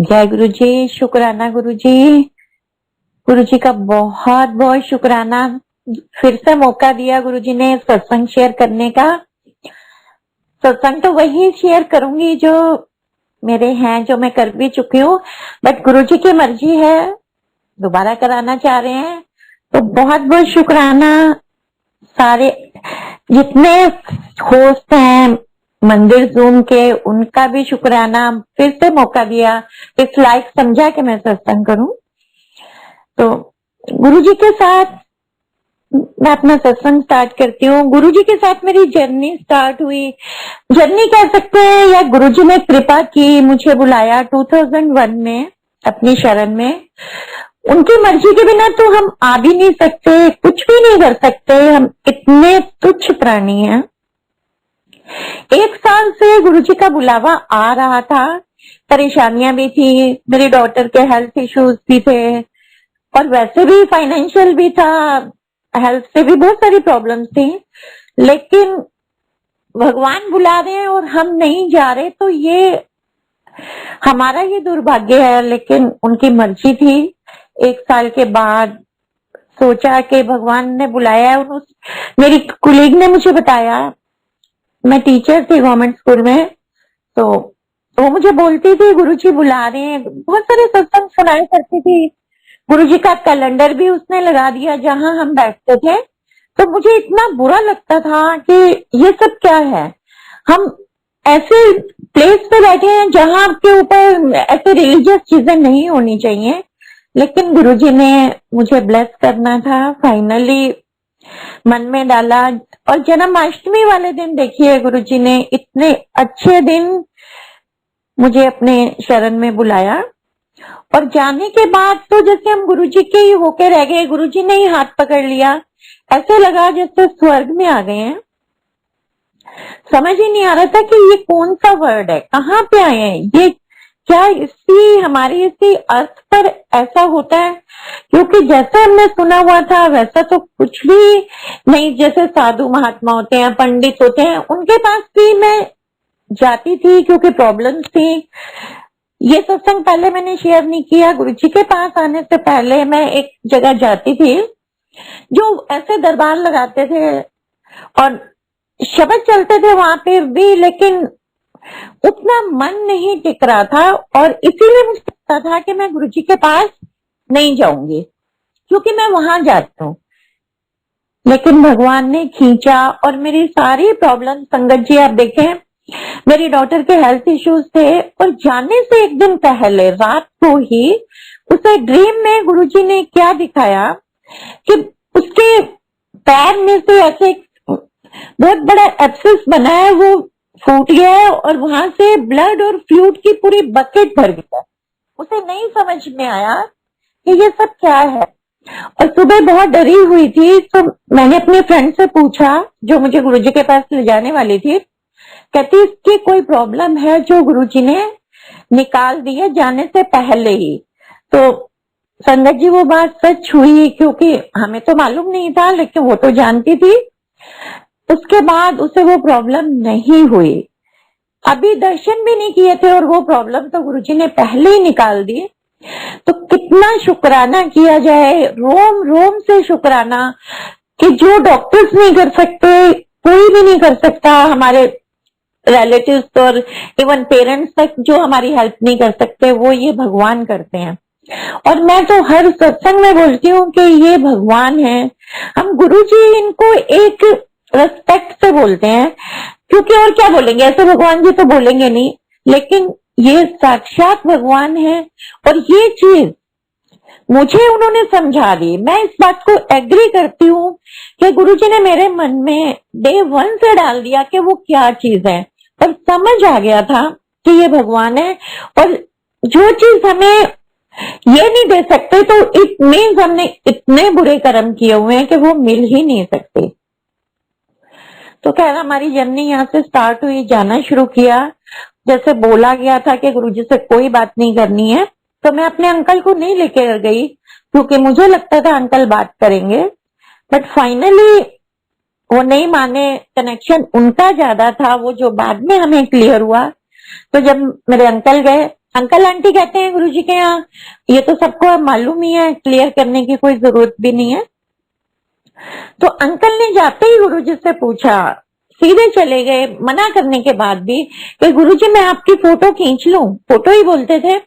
जय गुरु जी, शुक्राना गुरु जी। गुरु जी का बहुत बहुत शुक्राना, फिर से मौका दिया गुरु जी ने सत्संग शेयर करने का। सत्संग तो वही शेयर करूंगी जो मेरे हैं, जो मैं कर भी चुकी हूँ, बट गुरु जी की मर्जी है, दोबारा कराना चाह रहे हैं तो बहुत बहुत शुक्राना। सारे जितने होस्ट हैं मंदिर जूम के, उनका भी शुक्राना, फिर से मौका दिया, इस लायक समझा कि मैं सत्संग करूं। तो गुरु जी के साथ मैं अपना सत्संग स्टार्ट करती हूँ। गुरु जी के साथ मेरी जर्नी स्टार्ट हुई, जर्नी कह सकते हैं, या गुरु जी ने कृपा की, मुझे बुलाया 2001 में अपनी शरण में। उनकी मर्जी के बिना तो हम आ भी नहीं सकते, कुछ भी नहीं कर सकते, हम इतने तुच्छ प्राणी हैं। 1 साल से गुरु जी का बुलावा आ रहा था, परेशानियां भी थी, मेरी डॉटर के हेल्थ इश्यूज भी थे और वैसे भी फाइनेंशियल भी था, हेल्थ से भी बहुत सारी प्रॉब्लम्स थी। लेकिन भगवान बुला रहे हैं और हम नहीं जा रहे, तो ये हमारा ये दुर्भाग्य है, लेकिन उनकी मर्जी थी। 1 साल के बाद सोचा कि भगवान ने बुलाया है। मेरी कुलीग ने मुझे बताया, मैं टीचर थी गवर्नमेंट स्कूल में, तो वो मुझे बोलती थी गुरुजी बुला रहे हैं, बहुत सारे सत्संग सुनाया करती थी। गुरुजी का कैलेंडर भी उसने लगा दिया जहां हम बैठते थे। तो मुझे इतना बुरा लगता था कि ये सब क्या है, हम ऐसे प्लेस पे बैठे हैं जहां आपके ऊपर ऐसे रिलीजियस चीजें नहीं होनी चाहिए। लेकिन गुरुजी ने मुझे ब्लेस करना था, फाइनली मन में डाला। और जन्माष्टमी वाले दिन देखिए, गुरुजी ने इतने अच्छे दिन मुझे अपने शरण में बुलाया, और जाने के बाद तो जैसे हम गुरुजी के ही होके रह गए, गुरुजी ने ही हाथ पकड़ लिया, ऐसे लगा जैसे स्वर्ग में आ गए हैं। समझ ही नहीं आ रहा था कि ये कौन सा वर्ड है, कहाँ पे आए हैं, ये क्या इसी हमारी इसी अर्थ पर ऐसा होता है। क्योंकि जैसे हमने सुना हुआ था वैसा तो कुछ भी नहीं। जैसे साधु महात्मा होते हैं, पंडित होते हैं, उनके पास भी मैं जाती थी क्योंकि प्रॉब्लम्स थी। ये सत्संग पहले मैंने शेयर नहीं किया, गुरुजी के पास आने से पहले मैं एक जगह जाती थी जो ऐसे दरबार लगाते थे और शब्द चलते थे वहां पे भी, लेकिन उतना मन नहीं टिक रहा था, और इसीलिए मुझे लगता था कि मैं गुरुजी के पास नहीं जाऊंगी क्योंकि मैं वहां जाती हूँ। लेकिन भगवान ने खींचा और मेरी सारी प्रॉब्लम, संगत जी आप देखें, मेरी डॉटर के हेल्थ इश्यूज थे, और जाने से एक दिन पहले रात को ही उसे ड्रीम में गुरुजी ने क्या दिखाया कि उसके पैर में से ऐसे बहुत बड़ा एब्सेस बना है, वो फूट गया है और वहां से ब्लड और फ्लूइड की पूरी बकेट भर गया। उसे नहीं समझ में आया कि ये सब क्या है, और सुबह बहुत डरी हुई थी। तो मैंने अपने फ्रेंड से पूछा जो मुझे गुरुजी के पास ले जाने वाली थी, कहती इसकी कोई प्रॉब्लम है जो गुरुजी ने निकाल दी है जाने से पहले ही। तो संगत जी वो बात सच हुई, क्योंकि हमें तो मालूम नहीं था लेकिन वो तो जानती थी। उसके बाद उसे वो प्रॉब्लम नहीं हुई, अभी दर्शन भी नहीं किए थे और वो प्रॉब्लम तो गुरुजी ने पहले ही निकाल दी। तो कितना शुक्राना किया जाए, रोम रोम से शुक्राना, कि जो डॉक्टर्स नहीं कर सकते, कोई भी नहीं कर सकता, हमारे रिलेटिव्स और इवन पेरेंट्स तक जो हमारी हेल्प नहीं कर सकते, वो ये भगवान करते हैं। और मैं तो हर सत्संग में बोलती हूँ कि ये भगवान है। हम गुरुजी इनको एक रेस्पेक्ट से बोलते हैं, क्योंकि और क्या बोलेंगे, ऐसे भगवान जी तो बोलेंगे नहीं, लेकिन ये साक्षात भगवान है। और ये चीज मुझे उन्होंने समझा दी, मैं इस बात को एग्री करती हूँ कि गुरुजी ने मेरे मन में डे 1 से डाल दिया कि वो क्या चीज है, और समझ आ गया था कि ये भगवान है। और जो चीज हमें ये नहीं दे सकते, तो इट मीन्स हमने इतने बुरे कर्म किए हुए हैं कि वो मिल ही नहीं सकते। तो खैर हमारी जर्नी यहाँ से स्टार्ट हुई, जाना शुरू किया। जैसे बोला गया था कि गुरुजी से कोई बात नहीं करनी है, तो मैं अपने अंकल को नहीं लेकर गई क्योंकि मुझे लगता था अंकल बात करेंगे, बट फाइनली वो नहीं माने। कनेक्शन उनका ज्यादा था, वो जो बाद में हमें क्लियर हुआ। तो जब मेरे अंकल गए अंकल आंटी कहते हैं गुरुजी के यहाँ, ये तो सबको मालूम ही है, क्लियर करने की कोई जरूरत भी नहीं है। तो अंकल ने जाते ही गुरुजी से पूछा, सीधे चले गए मना करने के बाद भी, कि गुरुजी मैं आपकी फोटो खींच लूं, फोटो ही बोलते थे।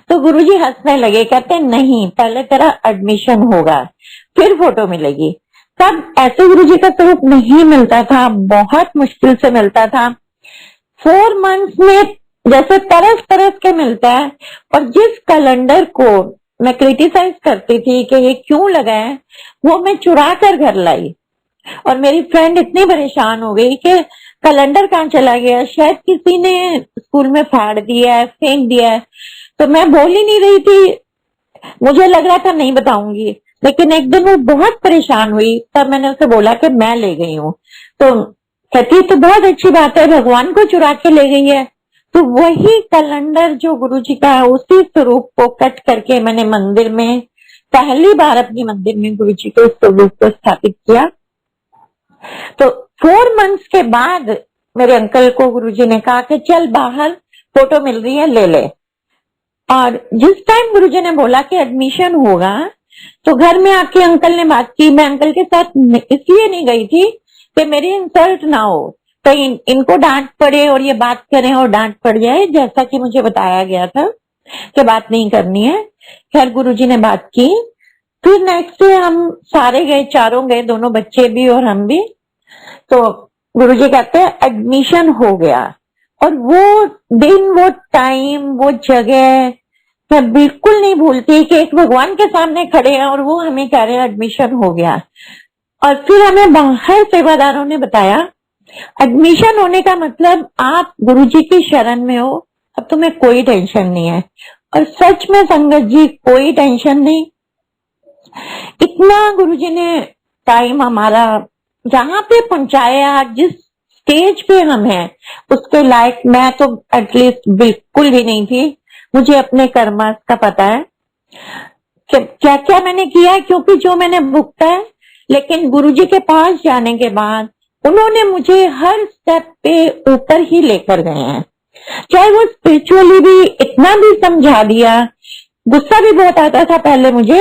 तो गुरुजी हंसने लगे, कहते नहीं, पहले तेरा एडमिशन होगा फिर फोटो मिलेगी। तब ऐसे गुरुजी का स्वरूप नहीं मिलता था, बहुत मुश्किल से मिलता था। 4 मंथ्स में जैसे तरस तरस के मिलता है। और जिस कैलेंडर को मैं क्रिटिसाइज करती थी कि ये क्यों लगा है, वो मैं चुरा कर घर लाई। और मेरी फ्रेंड इतनी परेशान हो गई कि कैलेंडर कहाँ चला गया, शायद किसी ने स्कूल में फाड़ दिया है, फेंक दिया है। तो मैं बोल ही नहीं रही थी, मुझे लग रहा था नहीं बताऊंगी, लेकिन एक दिन वो बहुत परेशान हुई, तब मैंने उसे बोला कि मैं ले गई हूँ। तो कहती तो बहुत अच्छी बात है, भगवान को चुरा के ले गई है। तो वही कैलेंडर जो गुरुजी का है, उसी स्वरूप को कट करके मैंने मंदिर में, पहली बार अपनी मंदिर में गुरुजी के स्वरूप को स्थापित किया। तो 4 मंथ्स के बाद मेरे अंकल को गुरुजी ने कहा कि चल बाहर फोटो मिल रही है, ले ले। और जिस टाइम गुरुजी ने बोला कि एडमिशन होगा, तो घर में आके अंकल ने बात की। मैं अंकल के साथ इसलिए नहीं गई थी कि मेरी इंसल्ट ना हो, कहीं इनको डांट पड़े और ये बात करें और डांट पड़ जाए, जैसा कि मुझे बताया गया था कि बात नहीं करनी है। खैर गुरुजी ने बात की। फिर नेक्स्ट डे हम सारे गए, चारों गए, दोनों बच्चे भी और हम भी। तो गुरुजी कहते हैं एडमिशन हो गया। और वो दिन, वो टाइम, वो जगह मैं बिल्कुल नहीं भूलती कि एक भगवान के सामने खड़े हैं और वो हमें कह रहे हैं एडमिशन हो गया। और फिर हमें बाहर सेवादारों ने बताया, एडमिशन होने का मतलब आप गुरुजी की शरण में हो, अब तुम्हें कोई टेंशन नहीं है। और सच में संगत जी, कोई टेंशन नहीं। इतना गुरुजी ने टाइम हमारा जहां पे पहुंचाया, जिस स्टेज पे हम हैं, उसके लायक मैं तो एटलीस्ट बिल्कुल भी नहीं थी। मुझे अपने कर्म का पता है कि क्या क्या मैंने किया है, क्योंकि जो मैंने भुगता है। लेकिन गुरुजी के पास जाने के बाद उन्होंने मुझे हर स्टेप पे ऊपर ही लेकर गए हैं। चाहे वो स्पिरिचुअली भी इतना भी समझा दिया, गुस्सा भी बहुत आता था पहले मुझे,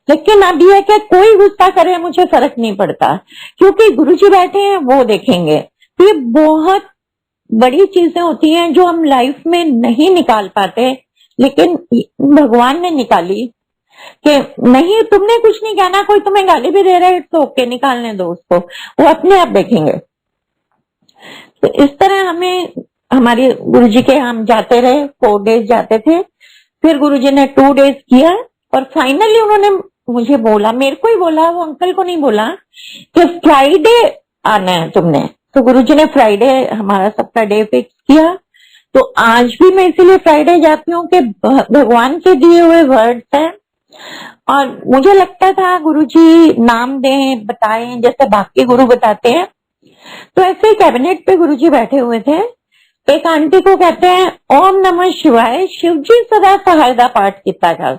लेकिन अब यह कि कोई गुस्सा करे मुझे फर्क नहीं पड़ता, क्योंकि गुरुजी बैठे हैं, वो देखेंगे। तो ये बहुत बड़ी चीजें होती हैं जो हम लाइफ में नहीं निकाल पाते, लेकिन भगवान ने निकाली। कि नहीं, तुमने कुछ नहीं कहना, कोई तुम्हें गाली भी दे रहा है तो ओके, निकालने दो उसको, वो अपने आप देखेंगे। तो इस तरह हमें हमारे गुरुजी के हम जाते रहे, 4 डेज जाते थे। फिर गुरुजी ने 2 डेज किया और फाइनली उन्होंने मुझे बोला, मेरे को ही बोला, वो अंकल को नहीं बोला, कि फ्राइडे आना है तुमने। तो गुरुजी ने फ्राइडे हमारा सबका डे फिक्स किया। तो आज भी मैं इसीलिए फ्राइडे जाती हूँ कि भगवान के दिए हुए वर्ड्स हैं। और मुझे लगता था गुरुजी नाम दें, बताएं जैसे बाकी गुरु बताते हैं। तो ऐसे कैबिनेट पे गुरुजी बैठे हुए थे। एक आंटी को कहते हैं ओम नमः शिवाय, शिवजी सदा सहायता पाठ किया था।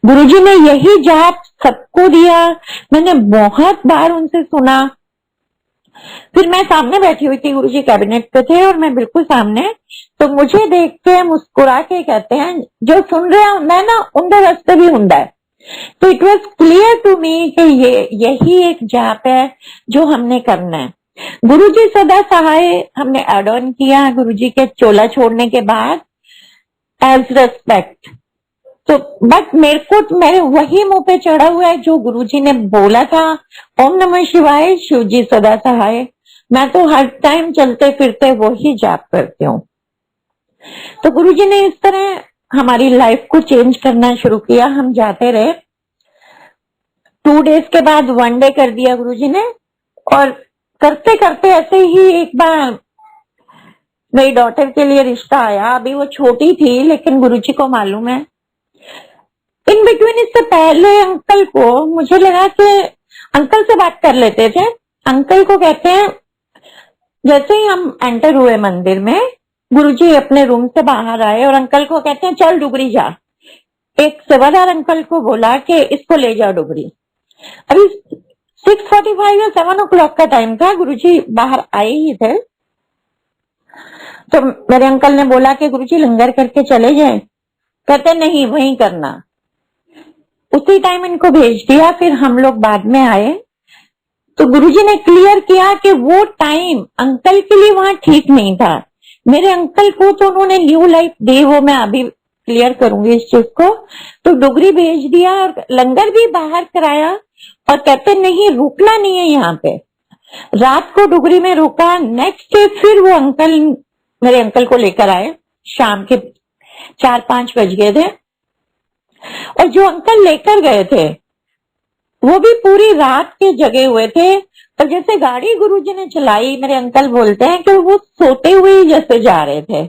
गुरुजी ने यही जाप सबको दिया। मैंने बहुत बार उनसे सुना। फिर मैं सामने बैठी हुई थी, गुरुजी कैबिनेट पे थे और मैं बिल्कुल सामने। तो मुझे देख के मुस्कुरा के कहते हैं, जो सुन रहे होंगे ना, उनके रास्ते भी होंगे। तो it was clear to me कि ये यही एक जाप है जो हमने करना है। गुरुजी सदा सहाय हमने एड ऑन किया गुरुजी के चोला छोड़ने के बाद एज रेस्पेक्ट। तो बट मेरे वही मुंह पे चढ़ा हुआ है जो गुरुजी ने बोला था, ओम नमः शिवाय, शिवजी सदा सहाय। मैं तो हर टाइम चलते फिरते वही जाप करती हूँ। तो गुरुजी ने इस तरह हमारी लाइफ को चेंज करना शुरू किया। हम जाते रहे। 2 डेज के बाद 1 डे कर दिया गुरुजी ने। और करते करते ऐसे ही एक बार मेरी डॉटर के लिए रिश्ता आया। अभी वो छोटी थी, लेकिन गुरुजी को मालूम है। इन बिटवीन, इससे पहले अंकल को मुझे लगा कि अंकल से बात कर लेते थे। अंकल को कहते हैं, जैसे ही हम एंटर हुए मंदिर में, गुरुजी अपने रूम से बाहर आए और अंकल को कहते हैं चल डुगरी जा। एक सेवादार अंकल को बोला कि इसको ले जाओ डुगरी। अभी 6:45 या 7 o'clock का टाइम था। गुरुजी बाहर आए ही थे। तो मेरे अंकल ने बोला कि गुरुजी लंगर करके चले जाए। कहते नहीं, वहीं करना। उसी टाइम इनको भेज दिया। फिर हम लोग बाद में आए तो गुरुजी ने क्लियर किया कि वो टाइम अंकल के लिए वहां ठीक नहीं था। मेरे अंकल को तो उन्होंने न्यू लाइफ दी, वो मैं अभी क्लियर करूंगी इस चीज को। तो डुगरी भेज दिया और लंगर भी बाहर कराया और कहते नहीं, रुकना नहीं है यहाँ पे। रात को डुगरी में रुका। नेक्स्ट डे फिर वो अंकल मेरे अंकल को लेकर आए। शाम के 4-5 बज गए थे और जो अंकल लेकर गए थे वो भी पूरी रात के जगे हुए थे। और जैसे गाड़ी गुरुजी ने चलाई, मेरे अंकल बोलते हैं कि वो सोते हुए ही जैसे जा रहे थे।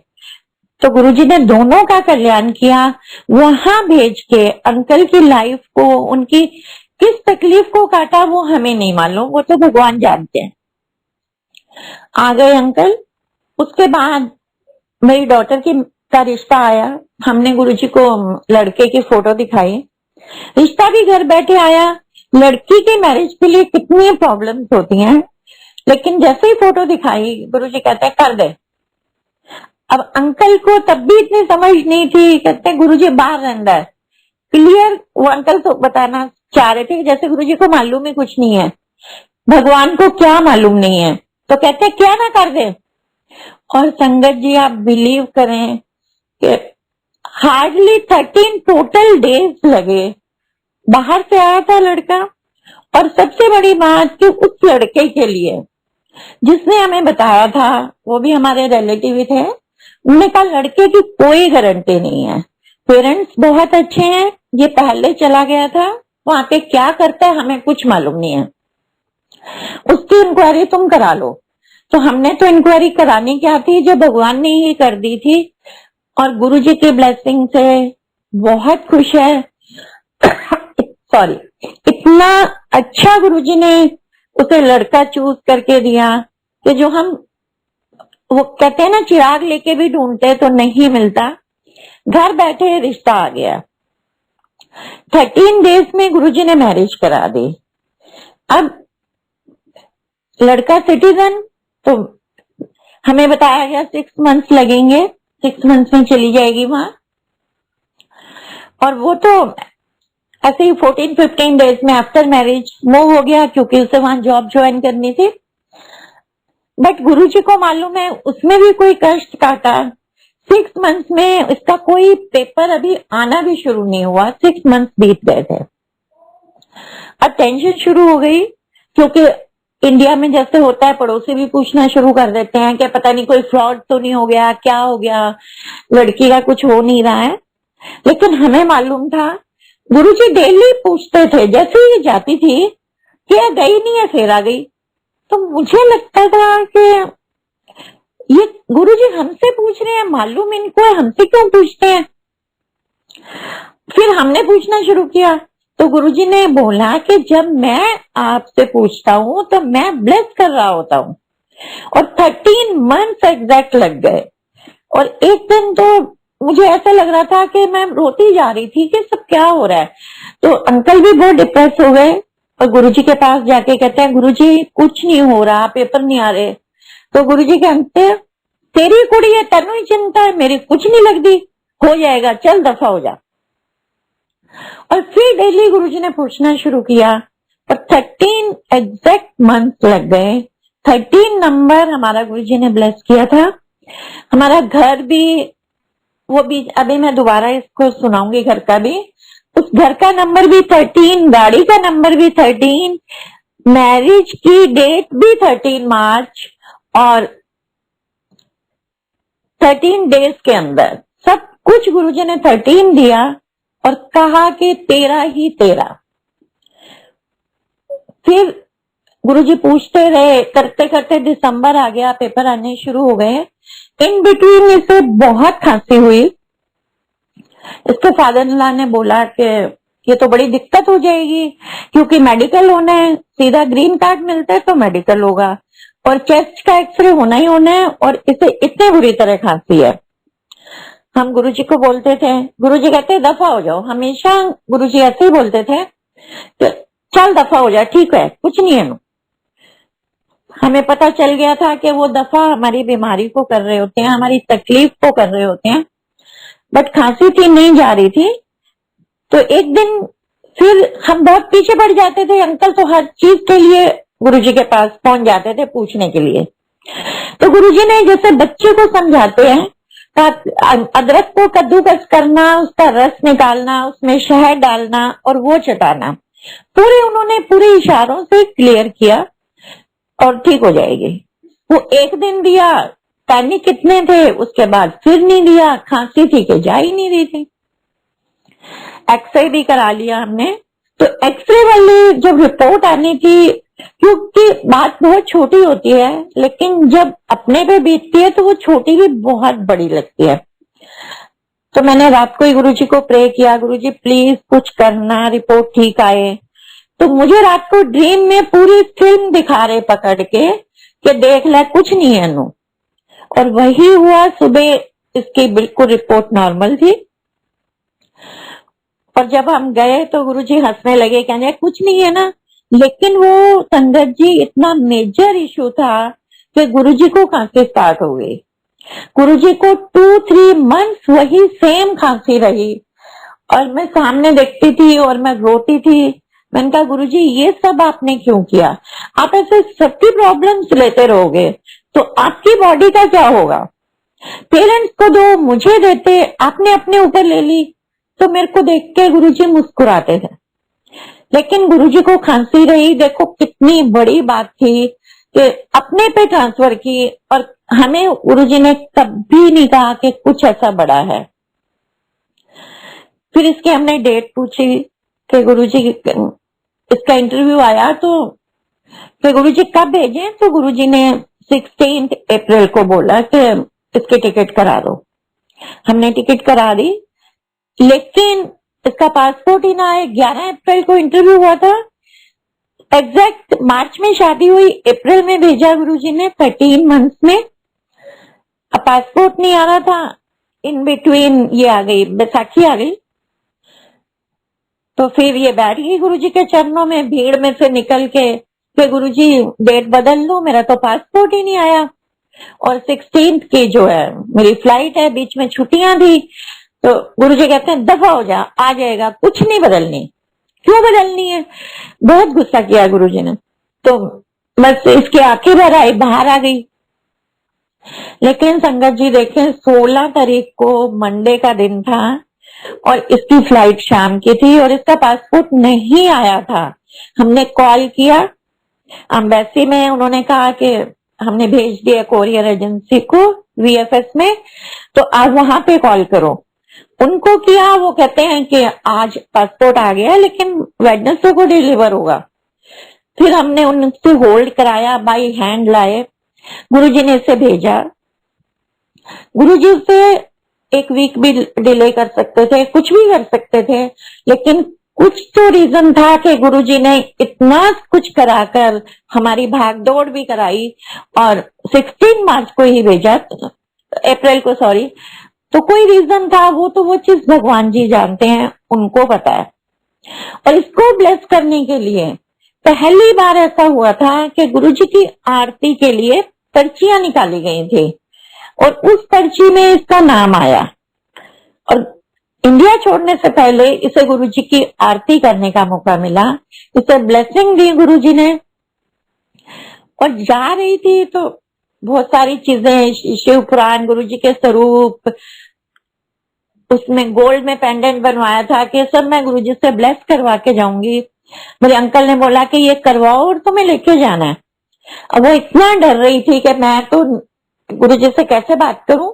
तो गुरुजी ने दोनों का कल्याण किया। वहां भेज के अंकल की लाइफ को, उनकी किस तकलीफ को काटा वो हमें नहीं मालूम, वो तो भगवान जानते हैं। आ गए अंकल। उसके बाद मेरी डॉटर का रिश्ता आया। हमने गुरुजी को लड़के की फोटो दिखाई। रिश्ता भी घर बैठे आया। लड़की के मैरिज के लिए कितनी प्रॉब्लम्स होती हैं, लेकिन जैसे ही फोटो दिखाई गुरुजी कहते हैं कर दे। अब अंकल को तब भी इतनी समझ नहीं थी। कहते हैं गुरुजी बाहर रहता है। क्लियर वो अंकल तो बताना चाह रहे थे जैसे गुरुजी को मालूम ही कुछ नहीं है, भगवान को क्या मालूम नहीं है। तो कहते हैं क्या ना कर दे। और संगत जी आप बिलीव करें कि हार्डली 13 टोटल डेज लगे। बाहर से आया था लड़का। और सबसे बड़ी बात कि उस लड़के के लिए जिसने हमें बताया था, वो भी हमारे रिलेटिव ही थे। उन्होंने कहा लड़के की कोई गारंटी नहीं है, पेरेंट्स बहुत अच्छे हैं, ये पहले चला गया था, वहां पे क्या करता है हमें कुछ मालूम नहीं है, उसकी इंक्वायरी तुम करा लो। तो हमने तो इंक्वायरी करानी क्या थी, जो भगवान ने ही कर दी थी। और गुरुजी की ब्लेसिंग से बहुत खुश है। सॉरी, इतना अच्छा गुरुजी ने उसे लड़का चूज करके दिया कि जो हम वो कहते हैं ना चिराग लेके भी ढूंढते तो नहीं मिलता। घर बैठे रिश्ता आ गया। 13 डेज में गुरुजी ने मैरिज करा दी। अब लड़का सिटीजन, तो हमें बताया गया 6 मंथ्स लगेंगे, 6 मंथ्स में चली जाएगी वहां। और वो तो ऐसे ही 14-15 डेज में आफ्टर मैरिज मूव हो गया, क्योंकि उसे वहां जॉब ज्वाइन करनी थी। बट गुरुजी को मालूम है उसमें भी कोई कष्ट काटा। 6 मंथ्स में इसका कोई पेपर अभी आना भी शुरू नहीं हुआ, 6 मंथ्स बीत गए थे। अब टेंशन शुरू हो गई, क्योंकि इंडिया में जैसे होता है पड़ोसी भी पूछना शुरू कर देते हैं कि पता नहीं कोई फ्रॉड तो नहीं हो गया, क्या हो गया, लड़की का कुछ हो नहीं रहा है। लेकिन हमें मालूम था, गुरुजी डेली पूछते थे। जैसे ही जाती थी कि गई नहीं है, फिर आ गई। तो मुझे लगता था कि ये गुरुजी हमसे पूछ रहे हैं, मालूम इनको है, हमसे क्यों पूछते हैं। फिर हमने पूछना शुरू किया तो गुरुजी ने बोला कि जब मैं आपसे पूछता हूं तो मैं ब्लेस कर रहा होता हूं। और 13 मंथ्स एग्जैक्ट लग गए। और एक दिन तो मुझे ऐसा लग रहा था कि मैं रोती जा रही थी कि सब क्या हो रहा है। तो अंकल भी बहुत डिप्रेस हो गए और गुरुजी के पास जाके कहते हैं गुरुजी कुछ नहीं हो रहा, पेपर नहीं आ रहे। तो गुरुजी कहते हैं तेरी कुड़ी है, तेनू ही चिंता है, मेरी कुछ नहीं लगती, हो जाएगा, चल दफा हो जा। और फिर डेली गुरुजी ने पूछना शुरू किया और 13 एग्जैक्ट मंथ लग गए। 13 नंबर हमारा गुरुजी ने ब्लेस किया था। हमारा घर भी, वो भी अभी मैं दोबारा इसको सुनाऊंगी, घर का भी, उस घर का नंबर भी 13, गाड़ी का नंबर भी 13, मैरिज की डेट भी 13 मार्च। और 13 डेज के अंदर सब कुछ गुरुजी ने 13 दिया और कहा कि तेरा ही तेरा। फिर गुरुजी पूछते रहे, करते करते दिसंबर आ गया, पेपर आने शुरू हो गए। इन बिटवीन इसे बहुत खांसी हुई। इसके फादर इन लॉ ने बोला कि ये तो बड़ी दिक्कत हो जाएगी, क्योंकि मेडिकल होना है, सीधा ग्रीन कार्ड मिलता है तो मेडिकल होगा, और चेस्ट का एक्सरे होना ही होना है, और इसे इतने बुरी तरह खांसी है। हम गुरुजी को बोलते थे, गुरुजी कहते दफा हो जाओ। हमेशा गुरुजी ऐसे ही बोलते थे कि चल दफा हो जा, ठीक है, कुछ नहीं है। हमें पता चल गया था कि वो दफा हमारी बीमारी को कर रहे होते हैं, हमारी तकलीफ को कर रहे होते हैं, बट खांसी थी, नहीं जा रही थी। तो एक दिन फिर हम बहुत पीछे पड़ जाते थे, अंकल तो हर चीज के लिए गुरुजी के पास पहुंच जाते थे पूछने के लिए। तो गुरुजी ने जैसे बच्चे को समझाते हैं, अदरक को कद्दूकस करना, उसका रस निकालना, उसमें शहद डालना और वो चटाना, उन्होंने पूरे इशारों से क्लियर किया और ठीक हो जाएगी। वो एक दिन दिया, पैनिक कितने थे, उसके बाद फिर नहीं दिया, खांसी थी कि जा ही नहीं रही थी। एक्सरे भी करा लिया हमने। तो एक्सरे वाली जब रिपोर्ट आनी थी, क्योंकि बात बहुत छोटी होती है लेकिन जब अपने पे बीतती है तो वो छोटी भी बहुत बड़ी लगती है। तो मैंने रात को ही गुरुजी को प्रे किया, गुरुजी प्लीज कुछ करना, रिपोर्ट ठीक आए। तो मुझे रात को ड्रीम में पूरी फिल्म दिखा रहे पकड़ के कि देख ले कुछ नहीं है अनु, और वही हुआ। सुबह इसकी बिल्कुल रिपोर्ट नॉर्मल थी। और जब हम गए तो गुरुजी हंसने लगे, कहने कुछ नहीं है ना। लेकिन वो संगत जी इतना मेजर इशू था कि गुरुजी को खांसी स्टार्ट हो गई। गुरुजी को 2-3 मंथ्स वही सेम खांसी रही और मैं सामने देखती थी और मैं रोती थी। मैंने कहा गुरुजी ये सब आपने क्यों किया? आप ऐसे सबकी प्रॉब्लम्स लेते रहोगे तो आपकी बॉडी का क्या होगा? पेरेंट्स को दो, मुझे देते, आपने अपने ऊपर ले ली। तो मेरे को देख के गुरुजी मुस्कुराते थे। लेकिन गुरुजी को खांसी रही, देखो कितनी बड़ी बात थी कि अपने पे ट्रांसफर की, और हमें गुरुजी ने कभी नहीं कहा कि कुछ ऐसा बड़ा है। फिर इसके हमने डेट पूछी कि गुरुजी इसका इंटरव्यू आया तो कि गुरुजी कब भेजें, तो गुरुजी ने 16 अप्रैल को बोला कि इसकी टिकट करा दो। हमने टिकट करा दी, लेकिन इसका पासपोर्ट ही ना आए। 11 अप्रैल को इंटरव्यू हुआ था, एग्जैक्ट मार्च में शादी हुई, अप्रैल में भेजा गुरुजी ने 13 मंथ्स में। अब पासपोर्ट नहीं आ रहा था, इन बिटवीन ये आ गई, बैसाखी आ गई। तो फिर ये बैठ गई गुरुजी के चरणों में, भीड़ में से निकल के गुरुजी डेट बदल लो, मेरा तो पासपोर्ट ही नहीं आया। और 16 की जो है मेरी फ्लाइट है, बीच में छुट्टियां थी। तो गुरुजी कहते हैं दफा हो जा, आ जाएगा, कुछ नहीं बदलनी। क्यों बदलनी है? बहुत गुस्सा किया गुरुजी ने। तो बस इसकी आंखें भर आई, बाहर आ गई। लेकिन संगत जी देखें, 16 तारीख को मंडे का दिन था और इसकी फ्लाइट शाम की थी और इसका पासपोर्ट नहीं आया था। हमने कॉल किया एम्बेसी में, उन्होंने कहा कि हमने भेज दिया कोरियर एजेंसी को वीएफएस में, तो आप वहां पे कॉल करो। उनको किया, वो कहते हैं कि आज पासपोर्ट आ गया लेकिन वेडनेसडे को डिलीवर होगा। फिर हमने उनसे होल्ड कराया, बाई हैंड लाए, गुरुजी ने इसे भेजा। गुरुजी उसे 1 वीक भी डिले कर सकते थे, कुछ भी कर सकते थे, लेकिन कुछ तो रीजन था कि गुरुजी ने इतना कुछ कराकर हमारी भागदौड़ भी कराई और 16 मार्च को ही भेजा, अप्रैल को, सॉरी। तो कोई रीजन था, वो चीज भगवान जी जानते हैं, उनको पता है। और इसको ब्लेस करने के लिए पहली बार ऐसा हुआ था कि गुरुजी की आरती के लिए पर्चियां निकाली गई थी और उस पर्ची में इसका नाम आया। और इंडिया छोड़ने से पहले इसे गुरुजी की आरती करने का मौका मिला, इसे ब्लेसिंग दी गुरुजी ने। और जा रही थी तो बहुत सारी चीजें, शिव पुराण, गुरुजी के स्वरूप, उसमें गोल्ड में पेंडेंट बनवाया था कि सब मैं गुरुजी से ब्लेस करवा के जाऊंगी। मेरे अंकल ने बोला कि ये करवाओ और तुम्हें लेके जाना है। अब वो इतना डर रही थी कि मैं तो गुरुजी से कैसे बात करूं,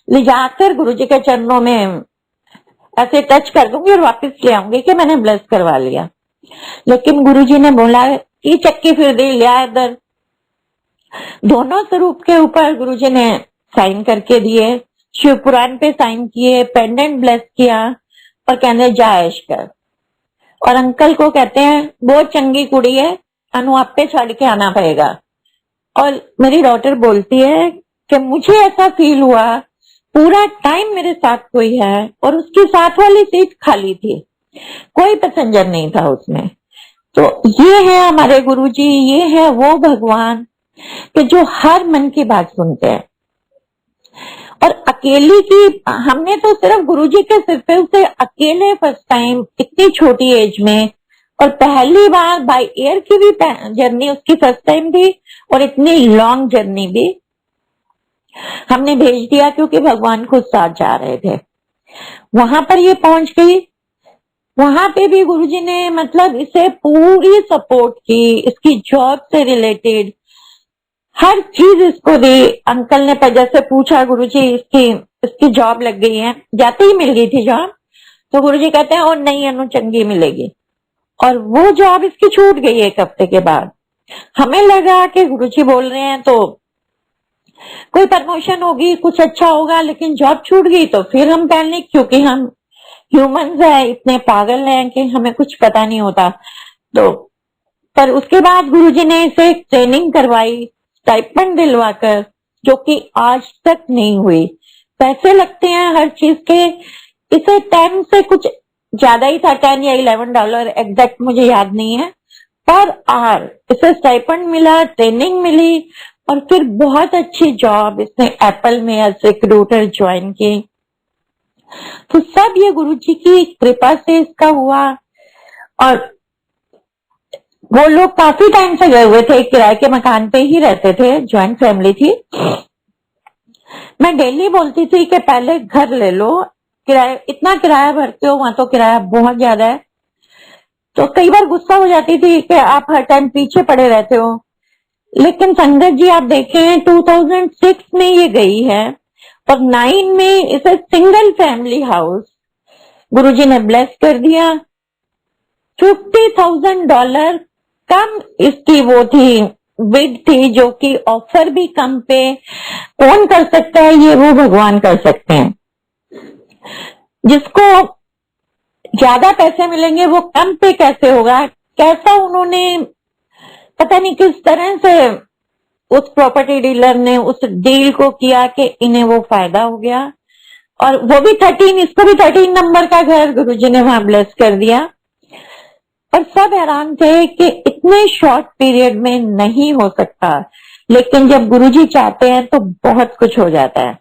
ले जाकर गुरुजी के चरणों में ऐसे टच कर दूंगी और वापस ले आऊंगी कि मैंने ब्लेस करवा लिया। लेकिन गुरुजी ने बोला कि चक्की फिर दी, लिया इधर। दोनों स्वरूप के ऊपर गुरुजी ने साइन करके दिए, शिव पुराण पे साइन किए, पेंडेंट ब्लेस किया और कहने जा ऐश कर। और अंकल को कहते हैं बहुत चंगी कुड़ी है, अनु आप पे छड़ के आना पड़ेगा। और मेरी डॉटर बोलती है कि मुझे ऐसा फील हुआ पूरा टाइम मेरे साथ कोई है और उसकी साथ वाली सीट खाली थी, कोई पैसेंजर नहीं था उसमें। तो ये है हमारे गुरुजी, ये है वो भगवान कि जो हर मन की बात सुनते हैं। और अकेली की हमने तो सिर्फ गुरुजी के सिर पे उसे अकेले फर्स्ट टाइम इतनी छोटी एज में, और पहली बार बाय एयर की भी जर्नी उसकी फर्स्ट टाइम थी, और इतनी लॉन्ग जर्नी भी हमने भेज दिया क्योंकि भगवान खुद साथ जा रहे थे। वहां पर ये पहुंच गई। वहां पे भी गुरुजी ने मतलब इसे पूरी सपोर्ट की, इसकी जॉब से रिलेटेड हर चीज इसको दी। अंकल ने जैसे पूछा, गुरुजी इसकी जॉब लग गई है, जाते ही मिल गई थी जॉब, तो गुरुजी कहते हैं और नहीं अनु चंगी मिलेगी, और वो जॉब इसकी छूट गई 1 हफ्ते के बाद। हमें लगा कि गुरुजी बोल रहे हैं तो कोई प्रमोशन होगी, कुछ अच्छा होगा, लेकिन जॉब छूट गई तो फिर हम पैनिक, क्योंकि हम ह्यूमंस है, इतने पागल हैं कि हमें कुछ पता नहीं होता। तो पर उसके बाद गुरुजी ने इसे ट्रेनिंग करवाई, स्टाइपेंड दिलवाकर, जो कि आज तक नहीं हुई। पैसे लगते हैं हर चीज के। इसे 10 से कुछ ज्यादा ही था, $10 या $11, एग्जैक्ट मुझे याद नहीं है, पर आवर इसे स्टाइपेंड मिला, ट्रेनिंग मिली, और फिर बहुत अच्छी जॉब इसने एप्पल में एज रिक्रूटर ज्वाइन की। तो सब ये गुरुजी की कृपा से इसका हुआ। और वो लोग काफी टाइम से गए हुए थे, किराए के मकान पे ही रहते थे, ज्वाइंट फैमिली थी। मैं डेली बोलती थी कि पहले घर ले लो, किराया इतना किराया भरते हो, वहां तो किराया बहुत ज्यादा है। तो कई बार गुस्सा हो जाती थी कि आप हर टाइम पीछे पड़े रहते हो। लेकिन संगत जी आप देखें 2006 में ये गई है, और 9 में इसे सिंगल फैमिली हाउस गुरुजी ने ब्लेस कर दिया। $50,000 कम इसकी वो थी, बिड थी, जो कि ऑफर भी कम पे कौन कर सकता है, ये वो भगवान कर सकते हैं। जिसको ज्यादा पैसे मिलेंगे वो कम पे कैसे होगा। कैसा उन्होंने पता नहीं किस तरह से उस प्रॉपर्टी डीलर ने उस डील को किया कि इन्हें वो फायदा हो गया, और वो भी 13, इसको भी 13 नंबर का घर गुरुजी ने वहां ब्लेस कर दिया। और सब हैरान थे कि इतने शॉर्ट पीरियड में नहीं हो सकता, लेकिन जब गुरुजी चाहते हैं तो बहुत कुछ हो जाता है।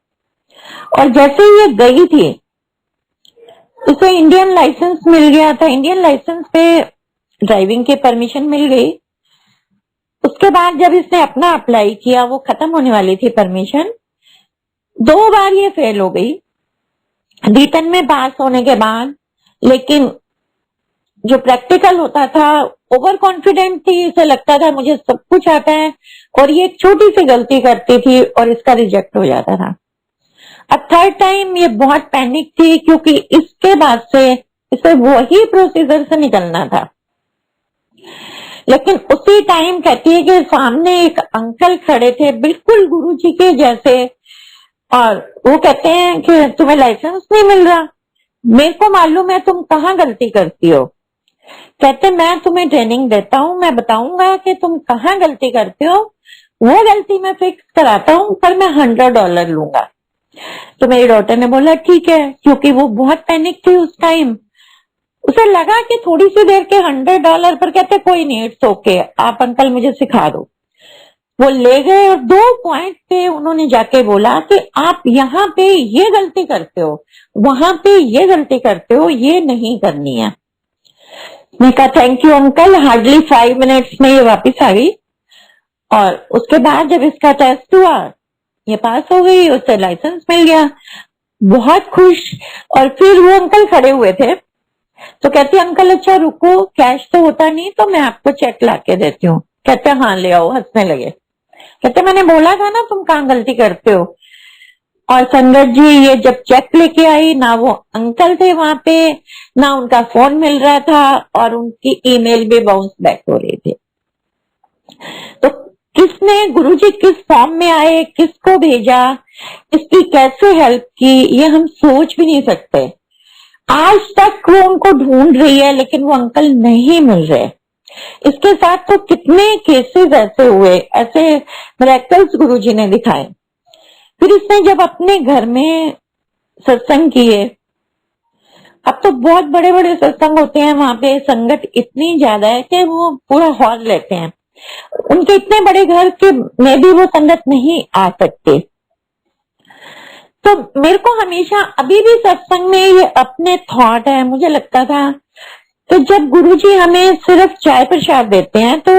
और जैसे ये गई थी, उसे इंडियन लाइसेंस मिल गया था, इंडियन लाइसेंस पे ड्राइविंग की परमिशन मिल गई। उसके बाद जब इसने अपना अप्लाई किया, वो खत्म होने वाली थी परमिशन, 2 बार ये फेल हो गई रिटर्न में पास होने के बाद। लेकिन जो प्रैक्टिकल होता था, ओवर कॉन्फिडेंट थी, इसे लगता था मुझे सब कुछ आता है, और ये एक छोटी सी गलती करती थी और इसका रिजेक्ट हो जाता था। अब 3rd टाइम ये बहुत पैनिक थी, क्योंकि इसके बाद से इसे वही प्रोसीजर से निकलना था। लेकिन उसी टाइम कहती है कि सामने एक अंकल खड़े थे बिल्कुल गुरुजी के जैसे, और वो कहते हैं कि तुम्हें लाइसेंस नहीं मिल रहा, मेरे को मालूम है तुम कहाँ गलती करती हो। कहते मैं तुम्हें ट्रेनिंग देता हूँ, मैं बताऊंगा कि तुम कहाँ गलती करते हो, वो गलती मैं फिक्स कराता हूँ, पर मैं $100 लूंगा। तो मेरी डॉटर ने बोला ठीक है, क्योंकि वो बहुत पैनिक थी उस टाइम। उसे लगा कि थोड़ी सी देर के $100 पर, कहते कोई नहीं, इट्स ओके, आप अंकल मुझे सिखा दो। वो ले गए और 2 पॉइंट पे उन्होंने जाके बोला कि आप यहाँ पे ये गलती करते हो, वहां पे ये गलती करते हो, ये नहीं करनी है। मैं कहा thank you uncle. Hardly 5 minutes में ये वापिस आ गई, और उसके बाद जब इसका टेस्ट हुआ, ये पास हो गई, उससे लाइसेंस मिल गया, बहुत खुश। और फिर वो अंकल खड़े हुए थे, तो कहती अंकल अच्छा रुको, कैश तो होता नहीं, तो मैं आपको चेक ला के देती हूँ। कहते हाँ ले आओ। हंसने लगे, कहते मैंने बोला था ना तुम कहाँ गलती करते हो। और संगत जी ये जब चेक लेके आई, ना वो अंकल थे वहां पे, ना उनका फोन मिल रहा था, और उनकी ईमेल भी बाउंस बैक हो रही थी। तो किसने, गुरुजी किस फॉर्म में आए, किसको भेजा, इसकी कैसे हेल्प की, ये हम सोच भी नहीं सकते। आज तक वो उनको ढूंढ रही है, लेकिन वो अंकल नहीं मिल रहे। इसके साथ तो कितने केसेस ऐसे हुए, ऐसे मिरेकल्स गुरुजी ने दिखाए। फिर इसने जब अपने घर में सत्संग किए, अब तो बहुत बड़े बड़े सत्संग होते हैं, वहां पे संगत इतनी ज्यादा है कि वो पूरा हॉल लेते हैं। उनके इतने बड़े घर के में भी वो संगत नहीं आ सकते। तो मेरे को हमेशा अभी भी सत्संग में ये अपने थॉट है, मुझे लगता था तो जब गुरुजी हमें सिर्फ चाय प्रसाद देते हैं, तो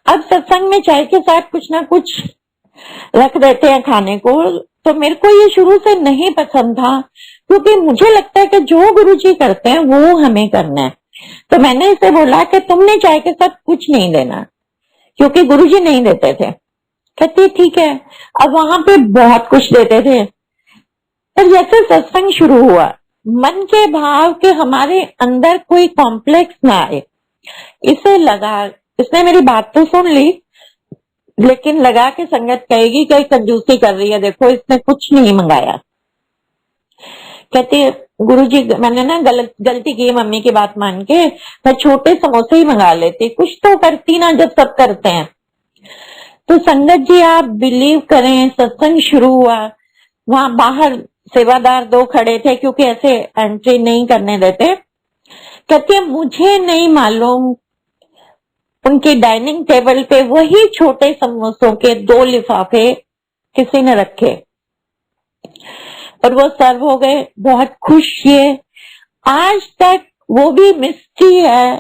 अब सत्संग में चाय के साथ कुछ ना कुछ रख देते हैं खाने को, तो मेरे को ये शुरू से नहीं पसंद था, क्योंकि मुझे लगता है कि जो गुरुजी करते हैं वो हमें करना है। तो मैंने इसे बोला कि तुमने चाय के साथ कुछ नहीं देना, क्योंकि गुरुजी नहीं देते थे। कहती ठीक है। अब वहां पे बहुत कुछ देते थे। पर जैसे सत्संग शुरू हुआ, मन के भाव के हमारे अंदर कोई कॉम्प्लेक्स ना आए, इसे लगा, इसने मेरी बात तो सुन ली, लेकिन लगा के संगत कहेगी कहीं कंजूसी कर रही है, देखो इसने कुछ नहीं मंगाया। कहती गुरुजी मैंने ना गलती की मम्मी की बात मान के, मैं छोटे समोसे ही मंगा लेती, कुछ तो करती ना जब सब करते हैं। तो संगत जी आप बिलीव करें, सत्संग शुरू हुआ, वहां बाहर सेवादार 2 खड़े थे, क्योंकि ऐसे एंट्री नहीं करने देते। कहती है मुझे नहीं मालूम, उनकी डाइनिंग टेबल पे वही छोटे समोसों के 2 लिफाफे किसी ने रखे और वो सर्व हो गए। बहुत खुश ये, आज तक वो भी मिस्ट्री है,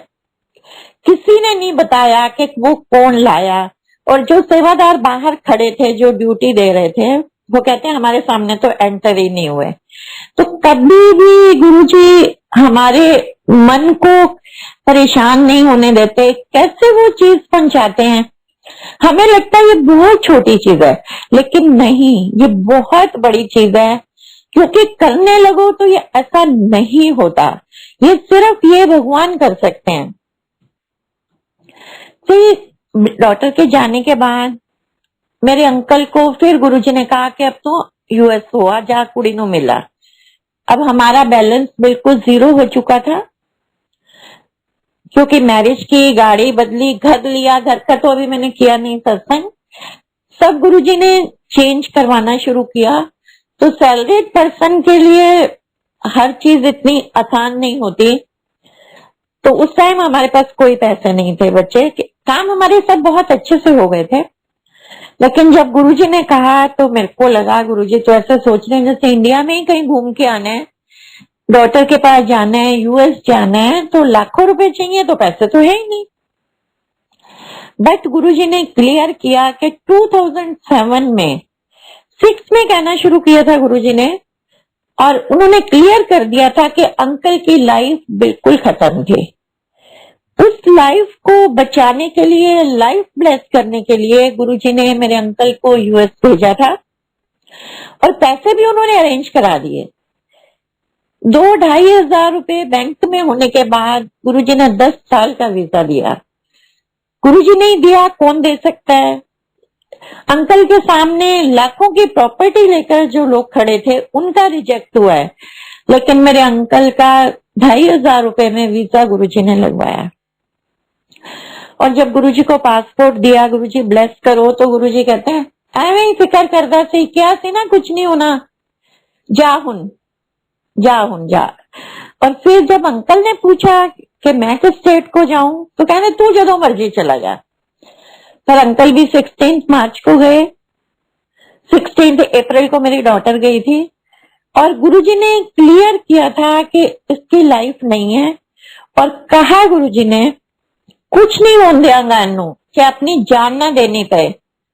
किसी ने नहीं बताया कि वो कौन लाया। और जो सेवादार बाहर खड़े थे, जो ड्यूटी दे रहे थे, वो कहते हैं हमारे सामने तो एंटर ही नहीं हुए। तो कभी भी गुरुजी हमारे मन को परेशान नहीं होने देते, कैसे वो चीज पहुंचाते हैं। हमें लगता है ये बहुत छोटी चीज है, लेकिन नहीं, ये बहुत बड़ी चीज है, क्योंकि करने लगो तो ये ऐसा नहीं होता, ये सिर्फ ये भगवान कर सकते हैं। तो डॉक्टर के जाने के बाद मेरे अंकल को फिर गुरुजी ने कहा कि अब तो यूएस हुआ, जा कुड़ी नो मिला। अब हमारा बैलेंस बिल्कुल 0 हो चुका था, क्योंकि मैरिज की, गाड़ी बदली, घर लिया, घर का तो अभी मैंने किया नहीं सत्संग, सब गुरुजी ने चेंज करवाना शुरू किया। तो सैलरीड पर्सन के लिए हर चीज इतनी आसान नहीं होती। तो उस टाइम हमारे पास कोई पैसे नहीं थे, बच्चे काम हमारे सब बहुत अच्छे से हो गए थे। लेकिन जब गुरुजी ने कहा तो मेरे को लगा गुरुजी तो ऐसे सोच रहे हैं जैसे इंडिया में ही कहीं घूम के आना है, डॉटर के पास जाना है, यूएस जाना है, तो लाखों रुपए चाहिए, तो पैसे तो है ही नहीं। बट गुरुजी ने क्लियर किया कि 2007 में 6 में कहना शुरू किया था गुरुजी ने, और उन्होंने क्लियर कर दिया था कि अंकल की लाइफ बिल्कुल खत्म थी। उस लाइफ को बचाने के लिए, लाइफ ब्लेस करने के लिए गुरुजी ने मेरे अंकल को यूएस भेजा था, और पैसे भी उन्होंने अरेंज करा दिए। 2-2.5 हजार रुपए बैंक में होने के बाद गुरुजी ने 10 साल का वीजा दिया। गुरुजी नहीं दिया, कौन दे सकता है। अंकल के सामने लाखों की प्रॉपर्टी लेकर जो लोग खड़े थे उनका रिजेक्ट हुआ है, लेकिन मेरे अंकल का 2.5 हजार रुपए में वीजा गुरुजी ने लगवाया। और जब गुरुजी को पासपोर्ट दिया, गुरुजी ब्लेस करो, तो गुरुजी कहते हैं एवं ही फिक्र करदा सी, क्या सी ना, कुछ नहीं होना, जा हुन जा। और फिर जब अंकल ने पूछा कि मैं किस स्टेट को जाऊं, तो कहने तू जदों मर्जी चला जा। पर अंकल भी 16 मार्च को गए, 16 अप्रैल को मेरी डॉटर गई थी, और गुरुजी ने क्लियर किया था कि इसकी लाइफ नहीं है, और कहा गुरुजी ने कुछ नहीं होने देंगा इन्हों, कि अपनी जान ना देनी पे।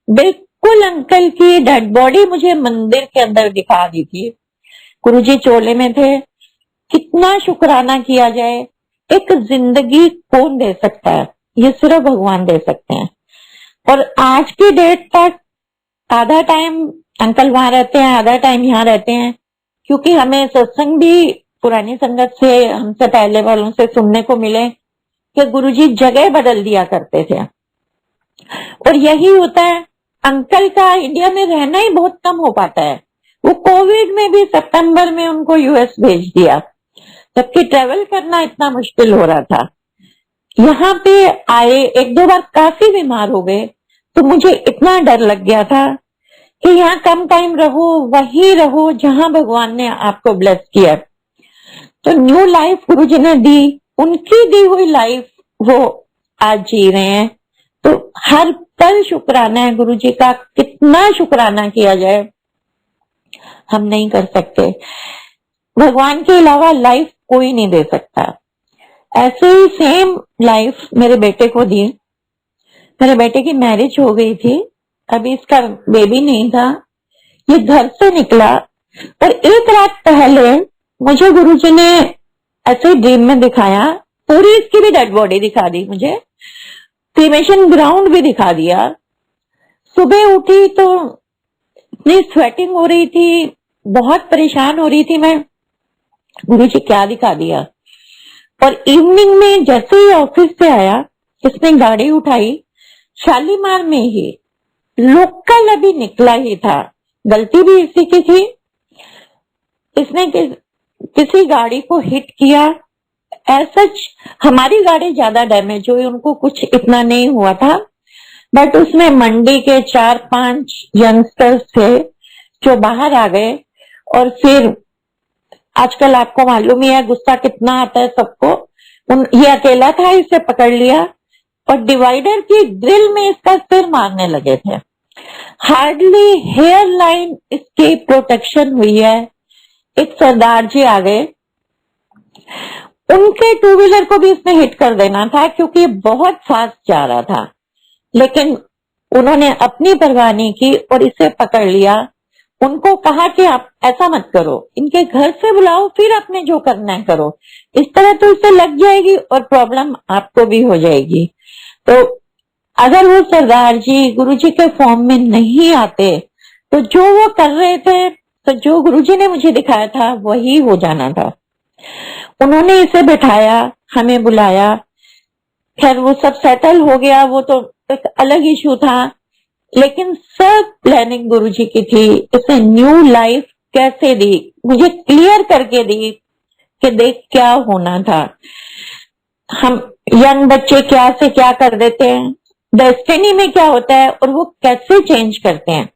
बिल्कुल अंकल की डेड बॉडी मुझे मंदिर के अंदर दिखा दी थी। गुरुजी चोले में थे। कितना शुक्राना किया जाए, एक जिंदगी कौन दे सकता है, ये सिर्फ भगवान दे सकते हैं। और आज की डेट तक आधा टाइम अंकल वहां रहते हैं, आधा टाइम यहाँ रहते हैं, क्योंकि हमें सत्संग भी पुरानी संगत से, हमसे पहले वालों से सुनने को मिले कि गुरुजी जगह बदल दिया करते थे। और यही होता है, अंकल का इंडिया में रहना ही बहुत कम हो पाता है। वो कोविड में भी सितंबर में उनको यूएस भेज दिया, जबकि ट्रेवल करना इतना मुश्किल हो रहा था। यहाँ पे आए, 1-2 बार काफी बीमार हो गए, तो मुझे इतना डर लग गया था कि यहाँ कम टाइम रहो, वही रहो जहां भगवान ने आपको ब्लेस किया। तो न्यू लाइफ गुरुजी ने दी, उनकी दी हुई लाइफ वो आज जी रहे हैं। तो हर पल शुक्राना है गुरु जी का, कितना शुक्राना किया जाए हम नहीं कर सकते। भगवान के अलावा लाइफ कोई नहीं दे सकता। ऐसे ही सेम लाइफ मेरे बेटे को दी। मेरे बेटे की मैरिज हो गई थी, अभी इसका बेबी नहीं था, ये घर से निकला और एक रात पहले मुझे गुरुजी ने ऐसे ड्रीम में दिखाया, पूरी इसकी भी डेड बॉडी दिखा दी, मुझे क्रीमेशन ग्राउंड भी दिखा दिया। सुबह उठी तो इतनी स्वेटिंग हो रही थी, बहुत परेशान हो रही थी मैं, गुरुजी क्या दिखा दिया। और इवनिंग में जैसे ही ऑफिस से आया, इसने गाड़ी उठाई, शालीमार में ही लोकल अभी निकला ही था, गलती भी इसी की थी, इसने किसी गाड़ी को हिट किया। ऐसा हमारी गाड़ी ज्यादा डैमेज हुई, उनको कुछ इतना नहीं हुआ था, बट उसमें मंडी के 4-5 यंगस्टर्स थे जो बाहर आ गए। और फिर आजकल आपको मालूम ही है गुस्सा कितना आता है सबको, ये अकेला था, इसे पकड़ लिया और डिवाइडर की ड्रिल में इसका सिर मारने लगे थे। हार्डली हेयर लाइन इसकी प्रोटेक्शन हुई है। एक सरदार जी आ गए, उनके टू व्हीलर को भी इसने हिट कर देना था क्योंकि ये बहुत फास्ट जा रहा था, लेकिन उन्होंने अपनी परवाह नहीं की और इसे पकड़ लिया। उनको कहा कि आप ऐसा मत करो, इनके घर से बुलाओ, फिर आपने जो करना है करो, इस तरह तो इसे लग जाएगी और प्रॉब्लम आपको भी हो जाएगी। तो अगर वो सरदार जी गुरुजी के फॉर्म में नहीं आते तो जो वो कर रहे थे, तो जो गुरुजी ने मुझे दिखाया था वही हो जाना था। उन्होंने इसे बिठाया, हमें बुलाया, खैर वो सब सेटल हो गया, वो तो एक अलग इशू था, लेकिन सब प्लानिंग गुरुजी की थी। इसे न्यू लाइफ कैसे दी, मुझे क्लियर करके दी कि देख क्या होना था। हम यंग बच्चे क्या से क्या कर देते हैं, डेस्टिनी में क्या होता है और वो कैसे चेंज करते हैं।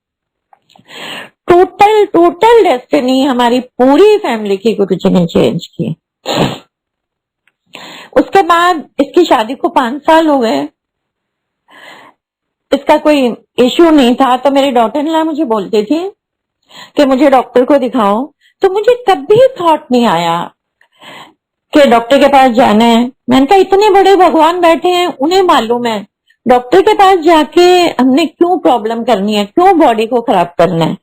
टोटल डेस्टिनी हमारी पूरी फैमिली की गुरुजी ने चेंज की। उसके बाद इसकी शादी को 5 साल हो गए, इसका कोई इश्यू नहीं था। तो मेरी डॉटर इन लॉ मुझे बोलती थी कि मुझे डॉक्टर को दिखाओ, तो मुझे कभी थॉट नहीं आया कि डॉक्टर के पास जाना है। मैंने कहा इतने बड़े भगवान बैठे हैं, उन्हें मालूम है डॉक्टर के पास जाके हमने क्यों प्रॉब्लम करनी है, क्यों बॉडी को खराब करना है।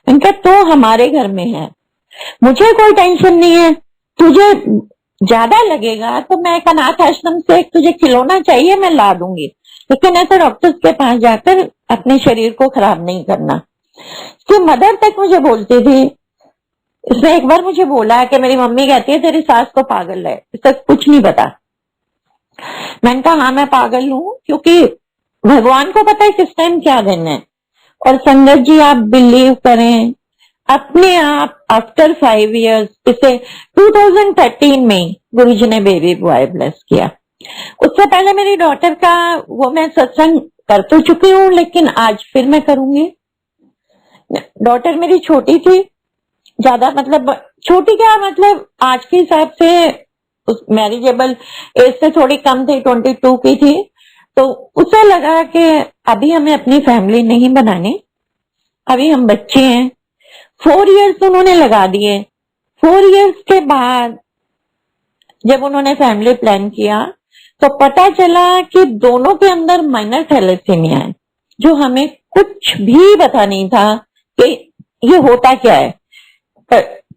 इनका तो हमारे घर में है, मुझे कोई टेंशन नहीं है, तुझे ज्यादा लगेगा तो मैं एक अनाथ आश्रम से तुझे खिलौना चाहिए मैं ला दूंगी, लेकिन ऐसे डॉक्टर्स के पास जाकर अपने शरीर को खराब नहीं करना। तो मदर तक मुझे बोलती थी, इसने एक बार मुझे बोला कि मेरी मम्मी कहती है तेरी सास तो पागल है, इसे कुछ नहीं पता। मैंने कहा हाँ मैं पागल हूँ, क्योंकि भगवान को पता है किस टाइम क्या देना है। और संगत जी आप बिलीव करें, अपने आप आफ्टर 5 इयर्स इसे 2013 में गुरुजी ने बेबी बॉय ब्लेस किया। उससे पहले मेरी डॉटर का वो मैं सत्संग कर तो चुकी हूँ, लेकिन आज फिर मैं करूंगी। डॉटर मेरी छोटी थी, ज्यादा मतलब छोटी क्या मतलब आज के हिसाब से उस मैरिजेबल एज से थोड़ी कम थी, 22 की थी। तो उसे लगा कि अभी हमें अपनी फैमिली नहीं बनानी, अभी हम बच्चे हैं। 4 इयर्स उन्होंने लगा दिए। 4 इयर्स के बाद जब उन्होंने फैमिली प्लान किया तो पता चला कि दोनों के अंदर माइनर थैलेसीमिया है, जो हमें कुछ भी पता नहीं था कि ये होता क्या है।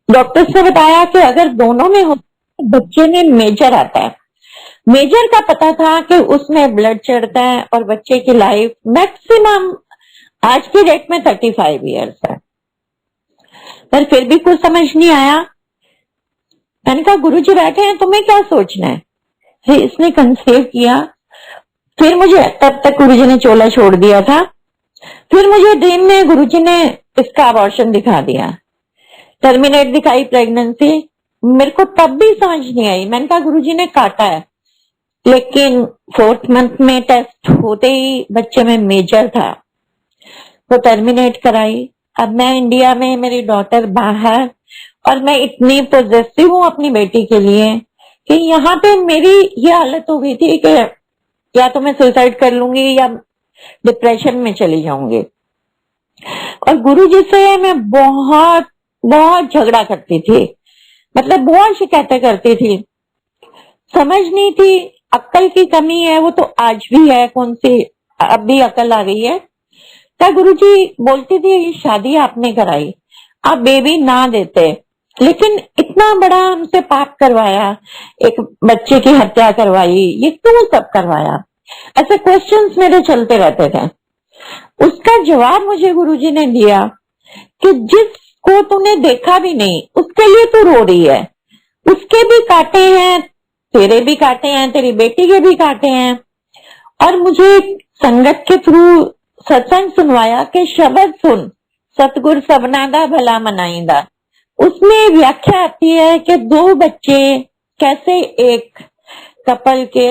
डॉक्टर ने बताया कि अगर दोनों में हो बच्चे में मेजर आता है। मेजर का पता था कि उसमें ब्लड चढ़ता है और बच्चे की लाइफ मैक्सिमम आज की डेट में 35 इयर्स है। पर फिर भी कुछ समझ नहीं आया। मैंने कहा गुरुजी बैठे हैं, तुम्हें क्या सोचना है। फिर इसने कंसीव किया, फिर मुझे तब तक गुरुजी ने चोला छोड़ दिया था। फिर मुझे ड्रीम में गुरुजी ने इसका अबॉर्शन दिखा दिया, टर्मिनेट दिखाई प्रेगनेंसी। मेरे को तब भी समझ नहीं आई। मैंने कहा गुरुजी ने काटा है, लेकिन 4th मंथ में टेस्ट होते ही बच्चे में मेजर था, तो टर्मिनेट कराई। अब मैं इंडिया में, मेरी डॉटर बाहर, और मैं इतनी पॉजिटिव हूँ अपनी बेटी के लिए कि यहाँ पे मेरी ये हालत हो गई थी कि या तो मैं सुसाइड कर लूंगी या डिप्रेशन में चली जाऊंगी। और गुरुजी से मैं बहुत बहुत झगड़ा करती थी, मतलब बहुत शिकायतें करती थी। समझ नहीं थी, अक्ल की कमी है वो तो आज भी है, कौन सी अब भी अकल आ गई है। क्या गुरुजी बोलती थी ये शादी आपने कराई, आप बेबी ना देते, लेकिन इतना बड़ा हमसे पाप करवाया, एक बच्चे की हत्या करवाई, ये क्यों सब करवाया? ऐसे क्वेश्चंस मेरे चलते रहते थे। उसका जवाब मुझे गुरुजी ने दिया कि जिसको तूने देखा भी नहीं उसके लिए तू रो रही है, उसके भी कांटे हैं, तेरे भी कांटे हैं, तेरी बेटी के भी कांटे हैं। और मुझे संगत के थ्रू सत्संग सुनवाया कि शब्द सुन, सतगुर सबना दा भला मनाइंदा। उसमें व्याख्या आती है कि दो बच्चे कैसे एक कपल के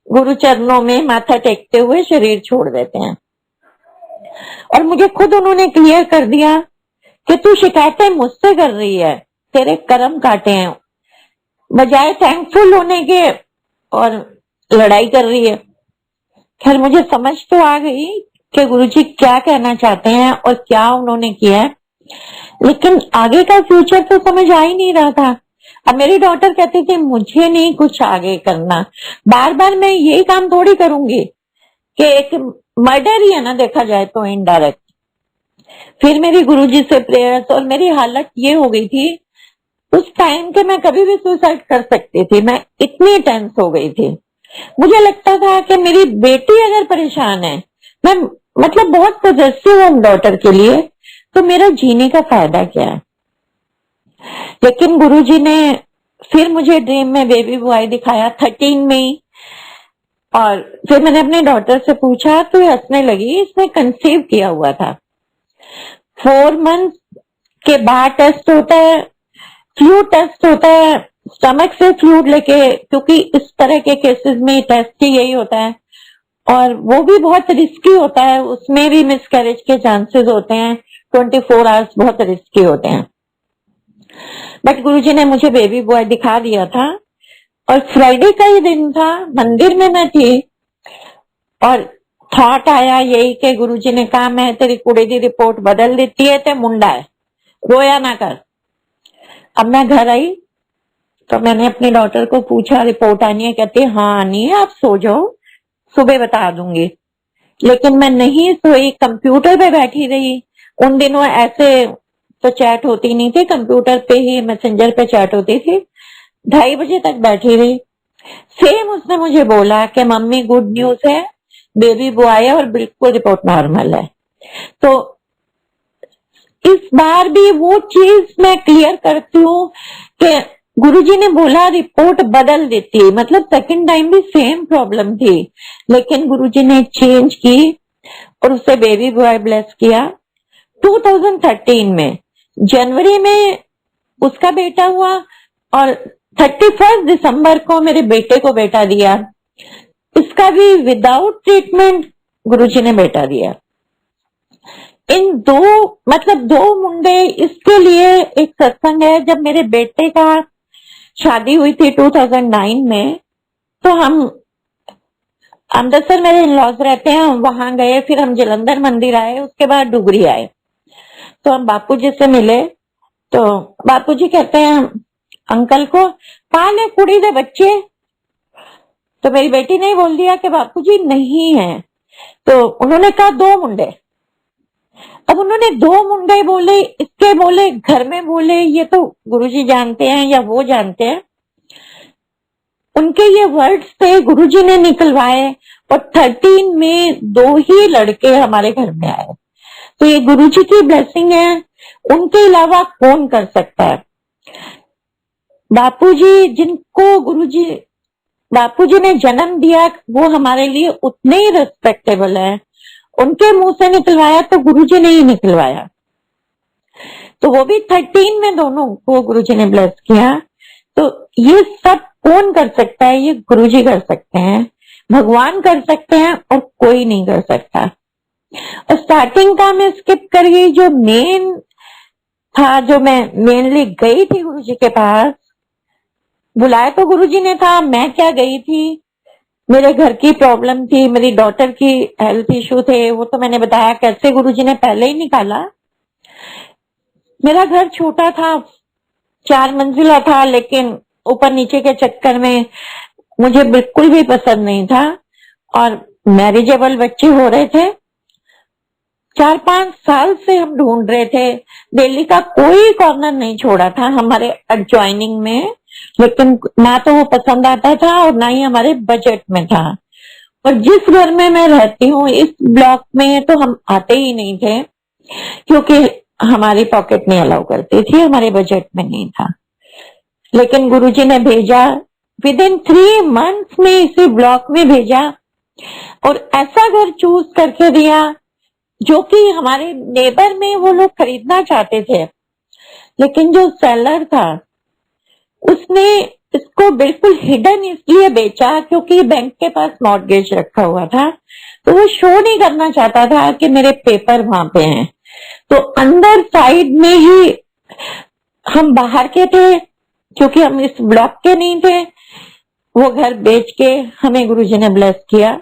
गुरु चरणों में माथा टेकते हुए शरीर छोड़ देते हैं। और मुझे खुद उन्होंने क्लियर कर दिया कि तू शिकायतें मुझसे कर रही है, तेरे कर्म काटे हैं, बजाय थैंकफुल होने के और लड़ाई कर रही है। खैर मुझे समझ तो आ गई कि गुरुजी क्या कहना चाहते हैं और क्या उन्होंने किया है, लेकिन आगे का फ्यूचर तो समझ आ ही नहीं रहा था। अब मेरी डॉटर कहती थी मुझे नहीं कुछ आगे करना, बार बार मैं यही काम थोड़ी करूंगी कि एक मर्डर ही है ना देखा जाए तो इनडायरेक्ट। फिर मेरी गुरुजी से प्रेयर्स, और मेरी हालत ये हो गई थी उस टाइम के मैं कभी भी सुसाइड कर सकती थी, मैं इतनी टेंस हो गई थी। मुझे लगता था कि मेरी बेटी अगर परेशान है, मैं मतलब बहुत पॉजिटिव हूँ डॉटर के लिए, तो मेरा जीने का फायदा क्या है? लेकिन गुरुजी ने फिर मुझे ड्रीम में बेबी बॉय दिखाया 13 में ही। और फिर मैंने अपने डॉटर से पूछा तो ये हंसने लगी, इसने कंसीव किया हुआ था। 4 मंथ के बाद टेस्ट होता है, फ्लूइड टेस्ट होता है, स्टमक से फ्लूइड लेके, क्योंकि इस तरह के केसेस में टेस्ट ही यही होता है और वो भी बहुत रिस्की होता है, उसमें भी मिसकैरेज के चांसेस होते हैं, 24 आवर्स बहुत रिस्की होते हैं। बट गुरुजी ने मुझे बेबी बॉय दिखा दिया था और फ्राइडे का ही दिन था, मंदिर में मैं थी और थॉट आया यही कि गुरुजी ने कहा मैं तेरी कुड़ी की रिपोर्ट बदल देती है, ते मुंडा है, रोया ना कर। अब मैं घर आई तो मैंने अपनी डॉटर को पूछा रिपोर्ट आनी है, कहती है हाँ आनी है, आप सो जाओ सुबह बता दूंगी। लेकिन मैं नहीं सोई, कंप्यूटर पे बैठी रही। उन दिनों ऐसे तो चैट होती नहीं थी, कंप्यूटर पे ही मैसेंजर पे चैट होती थी। 2:30 बजे तक बैठी रही। सेम उसने मुझे बोला कि मम्मी गुड न्यूज है, बेबी बॉय है और बिल्कुल रिपोर्ट नॉर्मल है। तो इस बार भी वो चीज मैं क्लियर करती हूँ कि गुरुजी ने बोला रिपोर्ट बदल देती, मतलब सेकंड टाइम भी सेम प्रॉब्लम थी, लेकिन गुरुजी ने चेंज की और उसे बेबी बॉय ब्लेस किया। 2013 में जनवरी में उसका बेटा हुआ और 31 दिसंबर को मेरे बेटे को बेटा दिया। इसका भी विदाउट ट्रीटमेंट गुरुजी ने बेटा दिया। इन दो मुंडे, इसके लिए एक सत्संग है। जब मेरे बेटे का शादी हुई थी 2009 में, तो हम अमृतसर मेरे इन-लॉज रहते हैं, हम वहां गए, फिर हम जलंधर मंदिर आए, उसके बाद डुगरी आए। तो हम बापूजी से मिले तो बापूजी कहते हैं अंकल को पाले कुड़ी दे बच्चे। तो मेरी बेटी ने बोल दिया कि बापूजी नहीं है। तो उन्होंने कहा 2 मुंडे। अब उन्होंने 2 मुंडे बोले, इसके बोले, घर में बोले, ये तो गुरुजी जानते हैं या वो जानते हैं, उनके ये वर्ड्स थे, गुरुजी ने निकलवाए और 13 में 2 ही लड़के हमारे घर में आए। तो ये गुरुजी की ब्लेसिंग है, उनके अलावा कौन कर सकता है? बापूजी जिनको बापूजी ने जन्म दिया वो हमारे लिए उतने ही रिस्पेक्टेबल है, उनके मुंह से निकलवाया तो गुरुजी ने ही निकलवाया। तो वो भी 13 में दोनों को गुरुजी ने ब्लेस किया। तो ये सब कौन कर सकता है? ये गुरुजी कर सकते हैं, भगवान कर सकते हैं और कोई नहीं कर सकता। और स्टार्टिंग का मैं स्किप कर गई, जो मेन था, जो मैं मेनली गई थी गुरुजी के पास, बुलाया तो गुरुजी ने था, मैं क्या गई थी मेरे घर की प्रॉब्लम थी, मेरी डॉटर की हेल्थ इशू थे, वो तो मैंने बताया कैसे गुरुजी ने पहले ही निकाला। मेरा घर छोटा था, 4 मंजिला था, लेकिन ऊपर नीचे के चक्कर में मुझे बिल्कुल भी पसंद नहीं था और मैरिजेबल बच्चे हो रहे थे। 4-5 साल से हम ढूंढ रहे थे, दिल्ली का कोई कॉर्नर नहीं छोड़ा था हमारे एडजॉइनिंग में, लेकिन ना तो वो पसंद आता था और ना ही हमारे बजट में था। और जिस घर में मैं रहती हूँ इस ब्लॉक में तो हम आते ही नहीं थे, क्योंकि हमारी पॉकेट नहीं अलाउ करती थी, हमारे बजट में नहीं था। लेकिन गुरुजी ने भेजा, विद इन 3 मंथ्स में इसी ब्लॉक में भेजा और ऐसा घर चूज करके दिया जो कि हमारे नेबर में वो लोग खरीदना चाहते थे, लेकिन जो सेलर था उसने इसको बिल्कुल हिडन इसलिए बेचा क्योंकि बैंक के पास मॉर्गेज रखा हुआ था, तो वो शो नहीं करना चाहता था कि मेरे पेपर वहां पे हैं। तो अंदर साइड में ही हम बाहर के थे, क्योंकि हम इस ब्लॉक के नहीं थे। वो घर बेच के हमें गुरुजी ने ब्लेस किया।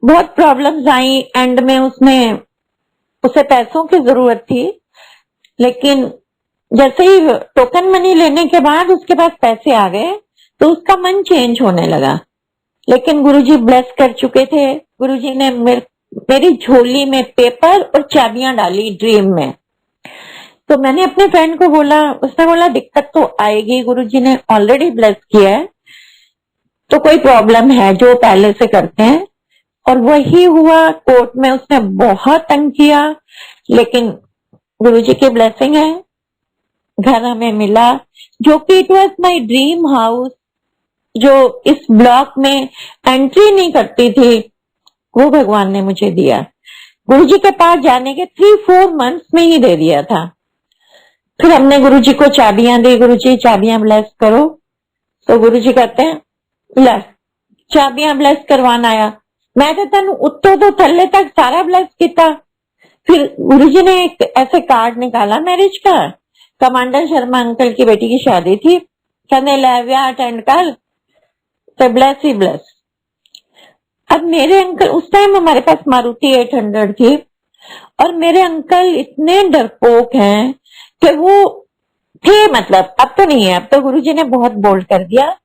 बहुत प्रॉब्लम्स आई एंड में, उसमें उसे पैसों की जरूरत थी, लेकिन जैसे ही टोकन मनी लेने के बाद उसके पास पैसे आ गए तो उसका मन चेंज होने लगा। लेकिन गुरुजी ब्लेस कर चुके थे। गुरुजी ने मेरी झोली में पेपर और चाबियां डाली ड्रीम में। तो मैंने अपने फ्रेंड को बोला, उसने बोला दिक्कत तो आएगी, गुरुजी ने ऑलरेडी ब्लेस किया है तो कोई प्रॉब्लम है जो पहले से करते हैं। और वही हुआ, कोर्ट में उसने बहुत तंग किया, लेकिन गुरुजी की ब्लेसिंग है, घर हमें मिला, जो कि it was my dream house, जो इस ब्लॉक में एंट्री नहीं करती थी, वो भगवान ने मुझे दिया। गुरुजी के पास जाने के 3-4 मंथ्स में ही दे दिया था। फिर हमने गुरुजी को चाबियां दी, गुरुजी चाबियां ब्लेस करो, तो गुरुजी कहते हैं ले चाबियां ब्लेस करवाना आया, मैं तो तेन उत्तों तो थल्ले तक सारा ब्लेस किया। फिर गुरुजी ने एक ऐसे कार्ड निकाला मैरिज का, कमांडर शर्मा अंकल की बेटी की शादी थी, कहने ले ब्याह अटेंड कर तो ब्लेस ही ब्लेस। अब मेरे अंकल, उस टाइम हमारे पास मारुति 800 थी, और मेरे अंकल इतने डरपोक हैं कि वो थे, मतलब अब तो नहीं है, अब तो गुरुजी ने बहुत बोल्ड कर दिया।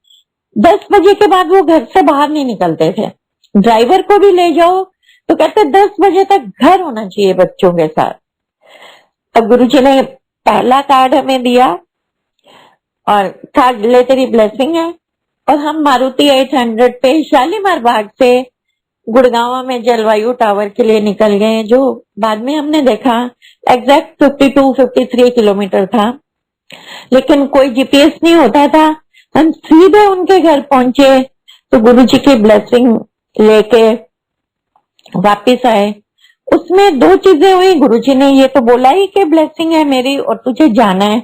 10 बजे के बाद वो घर से बाहर नहीं निकलते थे। ड्राइवर को भी ले जाओ तो कहते 10 बजे तक घर होना चाहिए बच्चों के साथ। अब गुरुजी ने पहला कार्ड हमें दिया और कार्ड ले तेरी ब्लेसिंग है, और हम मारुति 800 पे शालीमार बाग से गुड़गांव में जलवायु टावर के लिए निकल गए, जो बाद में हमने देखा एग्जैक्ट 52-53 किलोमीटर था, लेकिन कोई जीपीएस नहीं होता था। हम सीधे उनके घर पहुंचे तो गुरुजी की ब्लेसिंग लेके वापिस आए। उसमें 2 चीजें हुई, गुरुजी ने ये तो बोला ही कि ब्लेसिंग है मेरी और तुझे जाना है,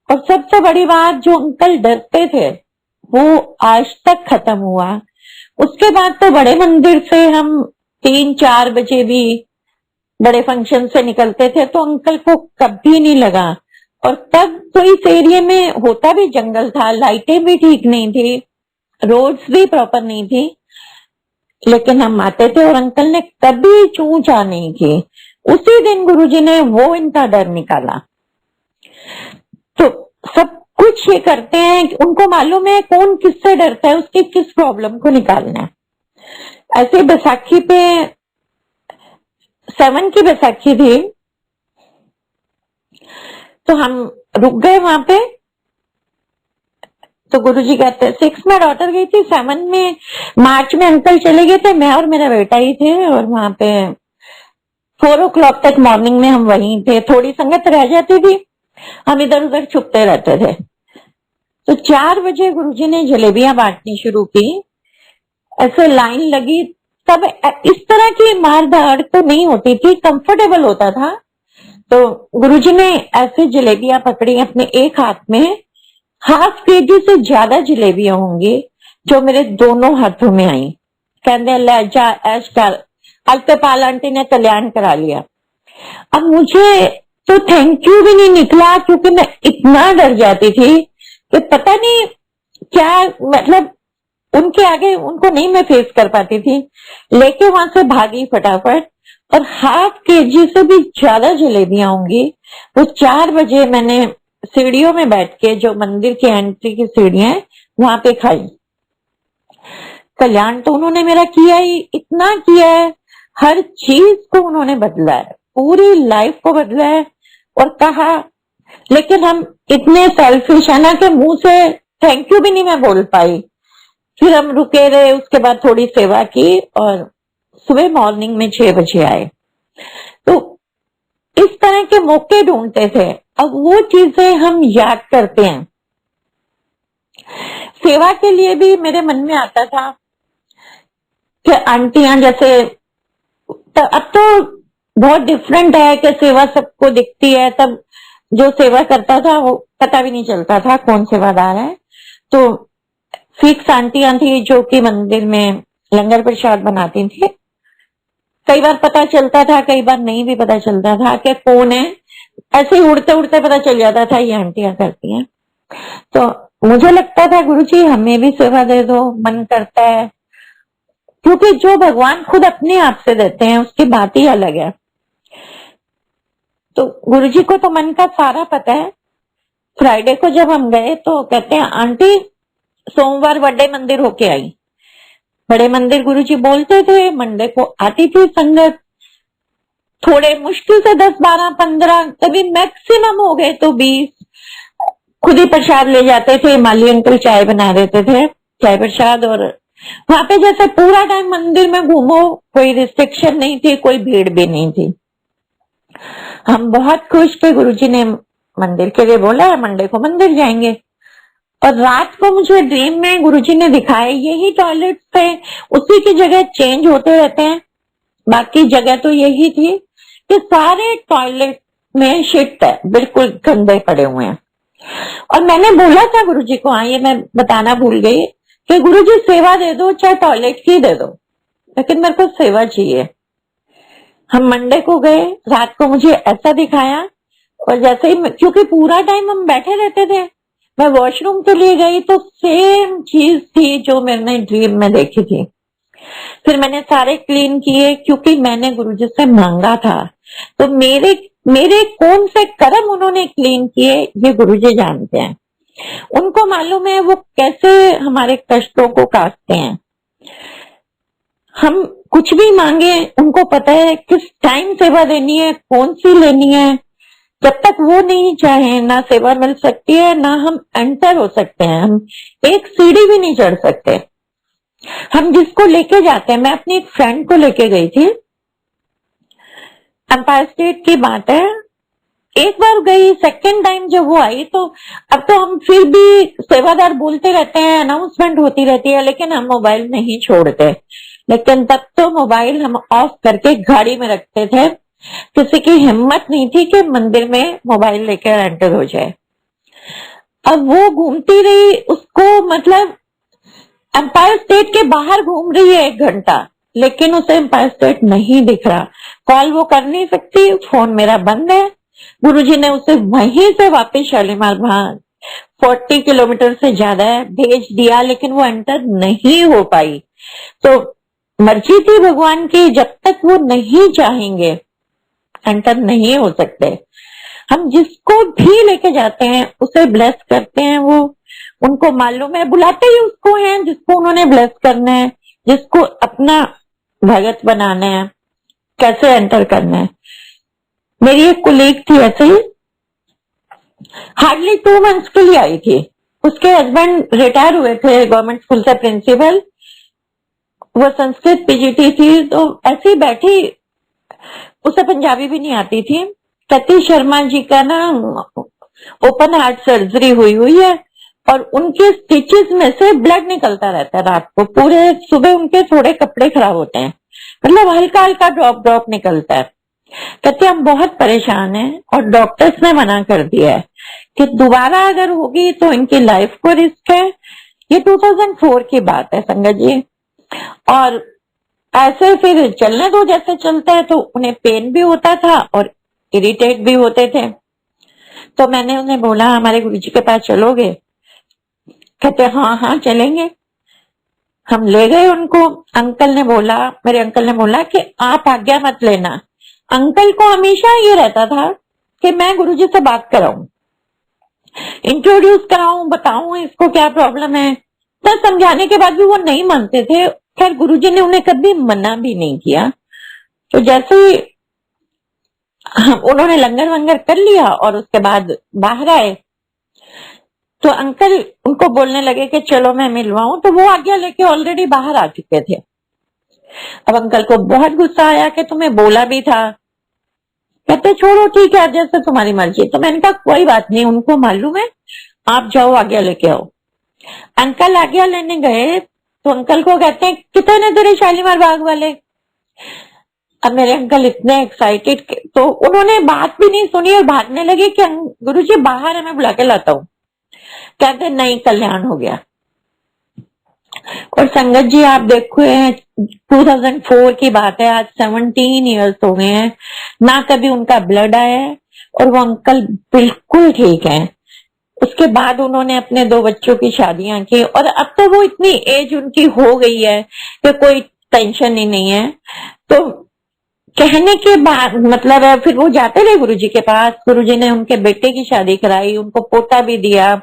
और सबसे बड़ी बात, जो अंकल डरते थे वो आज तक खत्म हुआ। उसके बाद तो बड़े मंदिर से हम 3-4 बजे भी बड़े फंक्शन से निकलते थे तो अंकल को कभी नहीं लगा। और तब तो इस एरिया में होता भी जंगल था, लाइटें भी ठीक नहीं थी, रोड्स भी प्रॉपर नहीं थी, लेकिन हम आते थे और अंकल ने कभी चूं चा नहीं की। उसी दिन गुरुजी ने वो इनका डर निकाला। तो सब कुछ ये करते हैं, उनको मालूम है कौन किससे डरता है, उसकी किस प्रॉब्लम को निकालना है। ऐसे बैसाखी पे 7 की बैसाखी थी तो हम रुक गए वहां पे। तो गुरुजी कहते हैं 6 में डॉटर गई थी, 7 में मार्च में अंकल चले गए थे, मैं और मेरा बेटा ही थे, और वहां पे 4 o'clock तक मॉर्निंग में हम वहीं थे। थोड़ी संगत रह जाती थी, हम इधर उधर छुपते रहते थे। तो 4 बजे गुरुजी ने जलेबियां बांटनी शुरू की, ऐसे लाइन लगी। तब इस तरह की मार धाड़ तो नहीं होती थी, कंफर्टेबल होता था। तो गुरुजी ने ऐसे जलेबियां पकड़ी अपने एक हाथ में, ½ kg से ज्यादा जलेबियां होंगी जो मेरे दोनों हाथों में आई। कहते ले जा ऐश कर, अल्पेपाल आंटी ने कल्याण करा लिया। अब मुझे तो थैंक यू भी नहीं निकला, क्योंकि मैं इतना डर जाती थी कि पता नहीं क्या, मतलब उनके आगे उनको नहीं मैं फेस कर पाती थी, लेके वहां से भागी फटाफट। और 1/2 kg से भी ज्यादा जलेबियां होंगी वो 4 बजे मैंने सीढ़ियों में बैठ के, जो मंदिर की एंट्री की सीढ़ियां हैं वहां पे खाई। कल्याण तो उन्होंने मेरा किया ही, इतना किया है, हर चीज को उन्होंने बदला है, पूरी लाइफ को बदला है। और कहा, लेकिन हम इतने सेल्फिश है ना कि मुंह से थैंक यू भी नहीं मैं बोल पाई। फिर हम रुके रहे, उसके बाद थोड़ी सेवा की और सुबह मॉर्निंग में 6 बजे आए। तो इस तरह के मौके ढूंढते थे। अब वो चीजें हम याद करते हैं। सेवा के लिए भी मेरे मन में आता था कि आंटियां जैसे, अब तो बहुत डिफरेंट है कि सेवा सबको दिखती है। तब जो सेवा करता था वो पता भी नहीं चलता था कौन सेवादार है। तो फिक्स आंटियां थी जो कि मंदिर में लंगर प्रसाद बनाती थी। कई बार पता चलता था, कई बार नहीं भी पता चलता था कि कौन है। ऐसे ही उड़ते उड़ते पता चल जाता था ये आंटियां करती हैं। तो मुझे लगता था गुरुजी हमें भी सेवा दे दो, मन करता है, क्योंकि जो भगवान खुद अपने आप से देते हैं उसकी बात ही अलग है। तो गुरुजी को तो मन का सारा पता है। फ्राइडे को जब हम गए तो कहते हैं आंटी सोमवार बड़े मंदिर होके आई। बड़े मंदिर गुरुजी बोलते थे, मंडे को आती थी संगत, थोड़े मुश्किल से 10, 12, 15, कभी मैक्सिमम हो गए तो 20। खुद ही प्रसाद ले जाते थे, माली अंकल चाय बना देते थे, चाय प्रसाद। और वहां पे जैसे पूरा टाइम मंदिर में घूमो, कोई रिस्ट्रिक्शन नहीं थी, कोई भीड़ भी नहीं थी। हम बहुत खुश थे, गुरुजी ने मंदिर के लिए बोला है, मंडे को मंदिर जाएंगे। और रात को मुझे ड्रीम में गुरुजी ने दिखाए यही टॉयलेट थे, उसी की जगह चेंज होते रहते हैं, बाकी जगह तो यही थी कि सारे टॉयलेट में शिट है, बिल्कुल गंदे पड़े हुए हैं। और मैंने बोला था गुरुजी को, हाँ ये मैं बताना भूल गई, कि गुरुजी सेवा दे दो, चाहे टॉयलेट की दे दो, लेकिन मेरे को सेवा चाहिए। हम मंडे को गए, रात को मुझे ऐसा दिखाया। और जैसे ही, क्योंकि पूरा टाइम हम बैठे रहते थे, मैं वॉशरूम के लिए गई तो सेम चीज थी जो मैंने ड्रीम में देखी थी। फिर मैंने सारे क्लीन किए, क्योंकि मैंने गुरुजी से मांगा था। तो मेरे मेरे कौन से कर्म उन्होंने क्लीन किए ये गुरुजी जानते हैं। उनको मालूम है वो कैसे हमारे कष्टों को काटते हैं। हम कुछ भी मांगे, उनको पता है किस टाइम सेवा देनी है, कौन सी लेनी है। जब तक वो नहीं चाहे ना सेवा मिल सकती है, ना हम एंटर हो सकते हैं। हम एक सीढ़ी भी नहीं चढ़ सकते। हम जिसको लेके जाते हैं, मैं अपनी एक फ्रेंड को लेके गई थी, एम्पायर स्टेट की बात है। एक बार गई, सेकंड टाइम जब वो आई तो अब तो हम फिर भी सेवादार बोलते रहते हैं, अनाउंसमेंट होती रहती है, लेकिन हम मोबाइल नहीं छोड़ते। लेकिन तब तो मोबाइल हम ऑफ करके गाड़ी में रखते थे। किसी की हिम्मत नहीं थी कि मंदिर में मोबाइल लेकर एंटर हो जाए। अब वो घूमती रही, उसको मतलब एम्पायर स्टेट के बाहर घूम रही है 1 घंटा, लेकिन उसे एम्पायर स्टेट नहीं दिख रहा। कॉल वो कर नहीं सकती, फोन मेरा बंद है। गुरुजी ने उसे वहीं से वापस शालीमार, वहां 40 किलोमीटर से ज्यादा है, भेज दिया, लेकिन वो एंटर नहीं हो पाई। तो मर्जी थी भगवान की, जब तक वो नहीं चाहेंगे एंटर नहीं हो सकते। हम जिसको भी लेके जाते हैं उसे ब्लेस करते हैं। वो उनको मालूम है, बुलाते ही उसको हैं जिसको उन्होंने ब्लेस करना है, जिसको अपना भगत बनाना है, कैसे एंटर करना है। मेरी एक कुलीग थी ऐसे ही, हार्डली 2 मंथ्स के लिए आई थी। उसके हस्बैंड रिटायर हुए थे गवर्नमेंट स्कूल से प्रिंसिपल, वो संस्कृत पीजीटी थी। तो ऐसे ही बैठी, उसे पंजाबी भी नहीं आती थी। कहती शर्मा जी का ना ओपन हार्ट सर्जरी हुई है और उनके स्टिचेस में से ब्लड निकलता रहता है रात को, पूरे सुबह उनके थोड़े कपड़े खराब होते हैं, मतलब हल्का हल्का ड्रॉप ड्रॉप निकलता है। कहते हम बहुत परेशान हैं और डॉक्टर्स ने मना कर दिया है कि दोबारा अगर होगी तो इनकी लाइफ को रिस्क है। ये 2004 की बात है संगत जी। और ऐसे फिर चलने दो जैसे चलता है। तो उन्हें पेन भी होता था और इरिटेट भी होते थे। तो मैंने उन्हें बोला हमारे गुरुजी के पास चलोगे? कहते हाँ हाँ चलेंगे। हम ले गए उनको। अंकल ने बोला, मेरे अंकल ने बोला कि आप आज्ञा मत लेना। अंकल को हमेशा ये रहता था कि मैं गुरुजी से बात कराऊं, इंट्रोड्यूस कराऊं, बताऊं इसको क्या प्रॉब्लम है। तो समझाने के बाद भी वो नहीं मानते थे। खैर गुरुजी ने उन्हें कभी मना भी नहीं किया। तो जैसे ही उन्होंने लंगर वंगर कर लिया और उसके बाद बाहर आए, तो अंकल उनको बोलने लगे कि चलो मैं मिलवाऊं। तो वो आज्ञा लेके ऑलरेडी बाहर आ चुके थे। अब अंकल को बहुत गुस्सा आया कि तुम्हें बोला भी था। कहते छोड़ो ठीक है, जैसे तुम्हारी मर्जी। तो मैंने कहा कोई बात नहीं, उनको मालूम है, आप जाओ आज्ञा लेके आओ। अंकल आज्ञा लेने गए तो अंकल को कहते हैं कितने तेरे शालीमार बाग वाले। अब मेरे अंकल इतने एक्साइटेड, तो उन्होंने बात भी नहीं सुनी और भागने लगे कि गुरुजी बाहर है, मैं बुला के लाता हूँ। कहते नहीं, कल्याण हो गया। और संगत जी आप देखो 2004 की बात है, आज 17 इयर्स हो गए हैं, ना कभी उनका ब्लड आया है और वो अंकल बिल्कुल ठीक है। उसके बाद उन्होंने अपने 2 बच्चों की शादियां की और अब तो वो इतनी एज उनकी हो गई है कि कोई टेंशन ही नहीं है। तो कहने के बाद मतलब है, फिर वो जाते रहे गुरुजी के पास। गुरुजी ने उनके बेटे की शादी कराई, उनको पोता भी दिया,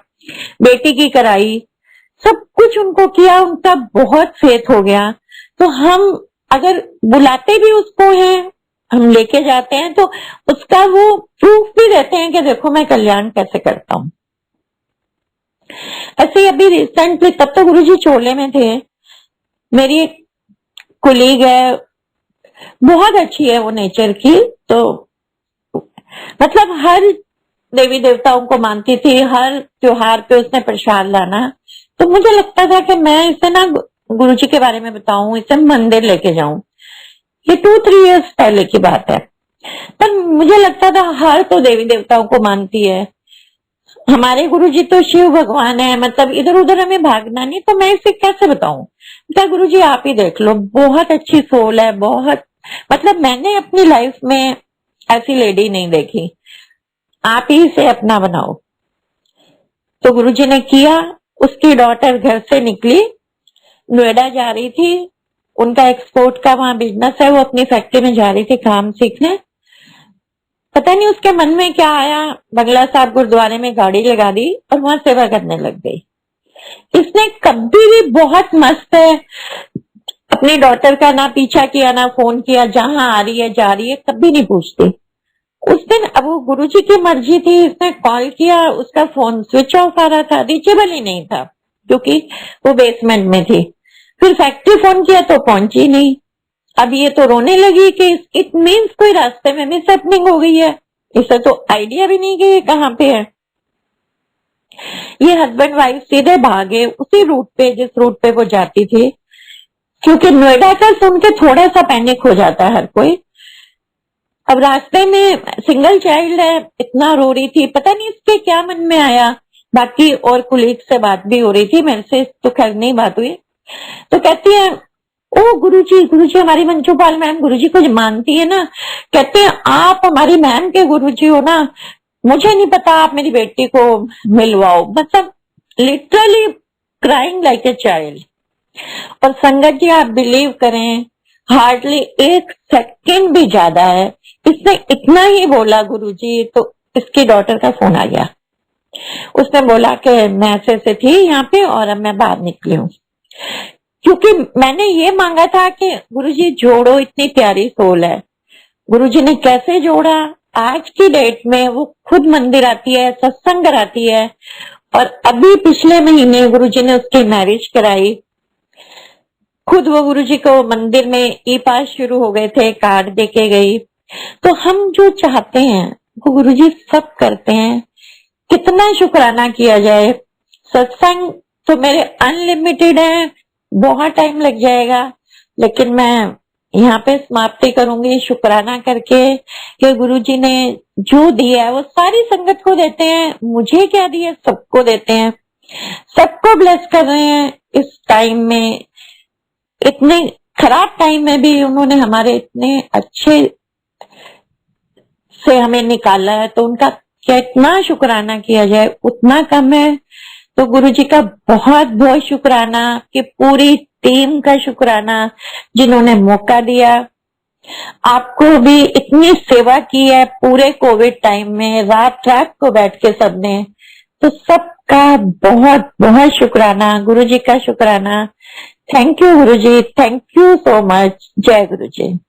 बेटी की कराई, सब कुछ उनको किया, उनका बहुत फेथ हो गया। तो हम अगर बुलाते भी उसको हैं, हम लेके जाते हैं, तो उसका वो प्रूफ भी देते हैं कि देखो मैं कल्याण कैसे करता हूँ। ऐसे ही अभी रिसेंटली, तब तो गुरुजी चोले में थे, मेरी एक कुलीग है, बहुत अच्छी है वो नेचर की। तो मतलब हर देवी देवताओं को मानती थी, हर त्योहार पे उसने प्रसाद लाना। तो मुझे लगता था कि मैं इसे ना गुरुजी के बारे में बताऊं, इसे मंदिर लेके जाऊं। ये 2-3 इयर्स पहले की बात है। पर मुझे लगता था हर तो देवी देवताओं को मानती है, हमारे गुरुजी तो शिव भगवान है, मतलब इधर उधर हमें भागना नहीं। तो मैं इसे कैसे बताऊं? क्या गुरुजी आप ही देख लो, बहुत अच्छी सोल है, बहुत, मतलब मैंने अपनी लाइफ में ऐसी लेडी नहीं देखी, आप ही इसे अपना बनाओ। तो गुरुजी ने किया। उसकी डॉटर घर से निकली, नोएडा जा रही थी, उनका एक्सपोर्ट का वहां बिजनेस है, वो अपनी फैक्ट्री में जा रही थी काम सीखने। पता नहीं उसके मन में क्या आया, बंगला साहब गुरुद्वारे में गाड़ी लगा दी और वहां सेवा करने लग गई। इसने कभी भी, बहुत मस्त है, अपनी डॉटर का ना पीछा किया ना फोन किया, जहां आ रही है जा रही है, कभी नहीं पूछती। उस दिन अब वो गुरुजी की मर्जी थी, इसने कॉल किया, उसका फोन स्विच ऑफ आ रहा था, रीचेबल ही नहीं था क्योंकि वो बेसमेंट में थी। फिर फैक्ट्री फोन किया तो पहुंची नहीं। अब ये तो रोने लगी कि इट मीन्स कोई रास्ते में मिस हैपनिंग हो गई है, इसे तो आइडिया भी नहीं कि ये कहाँ पे है। ये हस्बैंड वाइफ सीधे भागे उसी रूट पे जिस रूट पे वो जाती थी, क्योंकि नोएडा का सुन के थोड़ा सा पैनिक हो जाता है हर कोई। अब रास्ते में सिंगल चाइल्ड है, इतना रो रही थी, पता नहीं इसके क्या मन में आया। बाकी और कुलीग से बात भी हो रही थी, मेरे से तो खैर नहीं बात हुई। तो कहती है ओ गुरुजी, गुरुजी हमारी मंजूपाल मैम गुरुजी को मानती है ना, कहते हैं आप हमारी मैम के गुरुजी हो ना, मुझे नहीं पता, आप मेरी बेटी को मिलवाओ। मतलब literally crying like a child. और संगत जी आप बिलीव करें, हार्डली 1 सेकेंड भी ज्यादा है, इसने इतना ही बोला गुरुजी, तो इसकी डॉटर का फोन आ गया। उसने बोला कि मैं ऐसे थी यहाँ पे और अब मैं बाहर निकली हूँ। क्योंकि मैंने ये मांगा था कि गुरुजी जोड़ो, इतनी प्यारी सोल है। गुरुजी ने कैसे जोड़ा? आज की डेट में वो खुद मंदिर आती है, सत्संग कराती है, और अभी पिछले महीने गुरुजी ने उसकी मैरिज कराई। खुद वो गुरुजी को मंदिर में ई पास शुरू हो गए थे, कार्ड देके गई। तो हम जो चाहते हैं वो गुरुजी सब करते हैं, कितना शुक्राना किया जाए। सत्संग तो मेरे अनलिमिटेड है, बहुत टाइम लग जाएगा, लेकिन मैं यहाँ पे समाप्ति करूंगी शुक्राना करके कि गुरुजी ने जो दिया है वो सारी संगत को देते हैं, मुझे क्या दिया सबको देते हैं, सबको ब्लेस कर रहे हैं। इस टाइम में, इतने खराब टाइम में भी उन्होंने हमारे इतने अच्छे से हमें निकाला है, तो उनका कितना शुक्राना किया जाए उतना कम है। तो गुरुजी का बहुत बहुत शुक्राना कि पूरी टीम का शुक्राना जिन्होंने मौका दिया। आपको भी इतनी सेवा की है पूरे कोविड टाइम में, रात रात को बैठ के सबने, तो सबका बहुत बहुत शुक्राना, गुरु जी का शुक्राना। Thank you Guru ji, thank you so much. जय गुरु जी।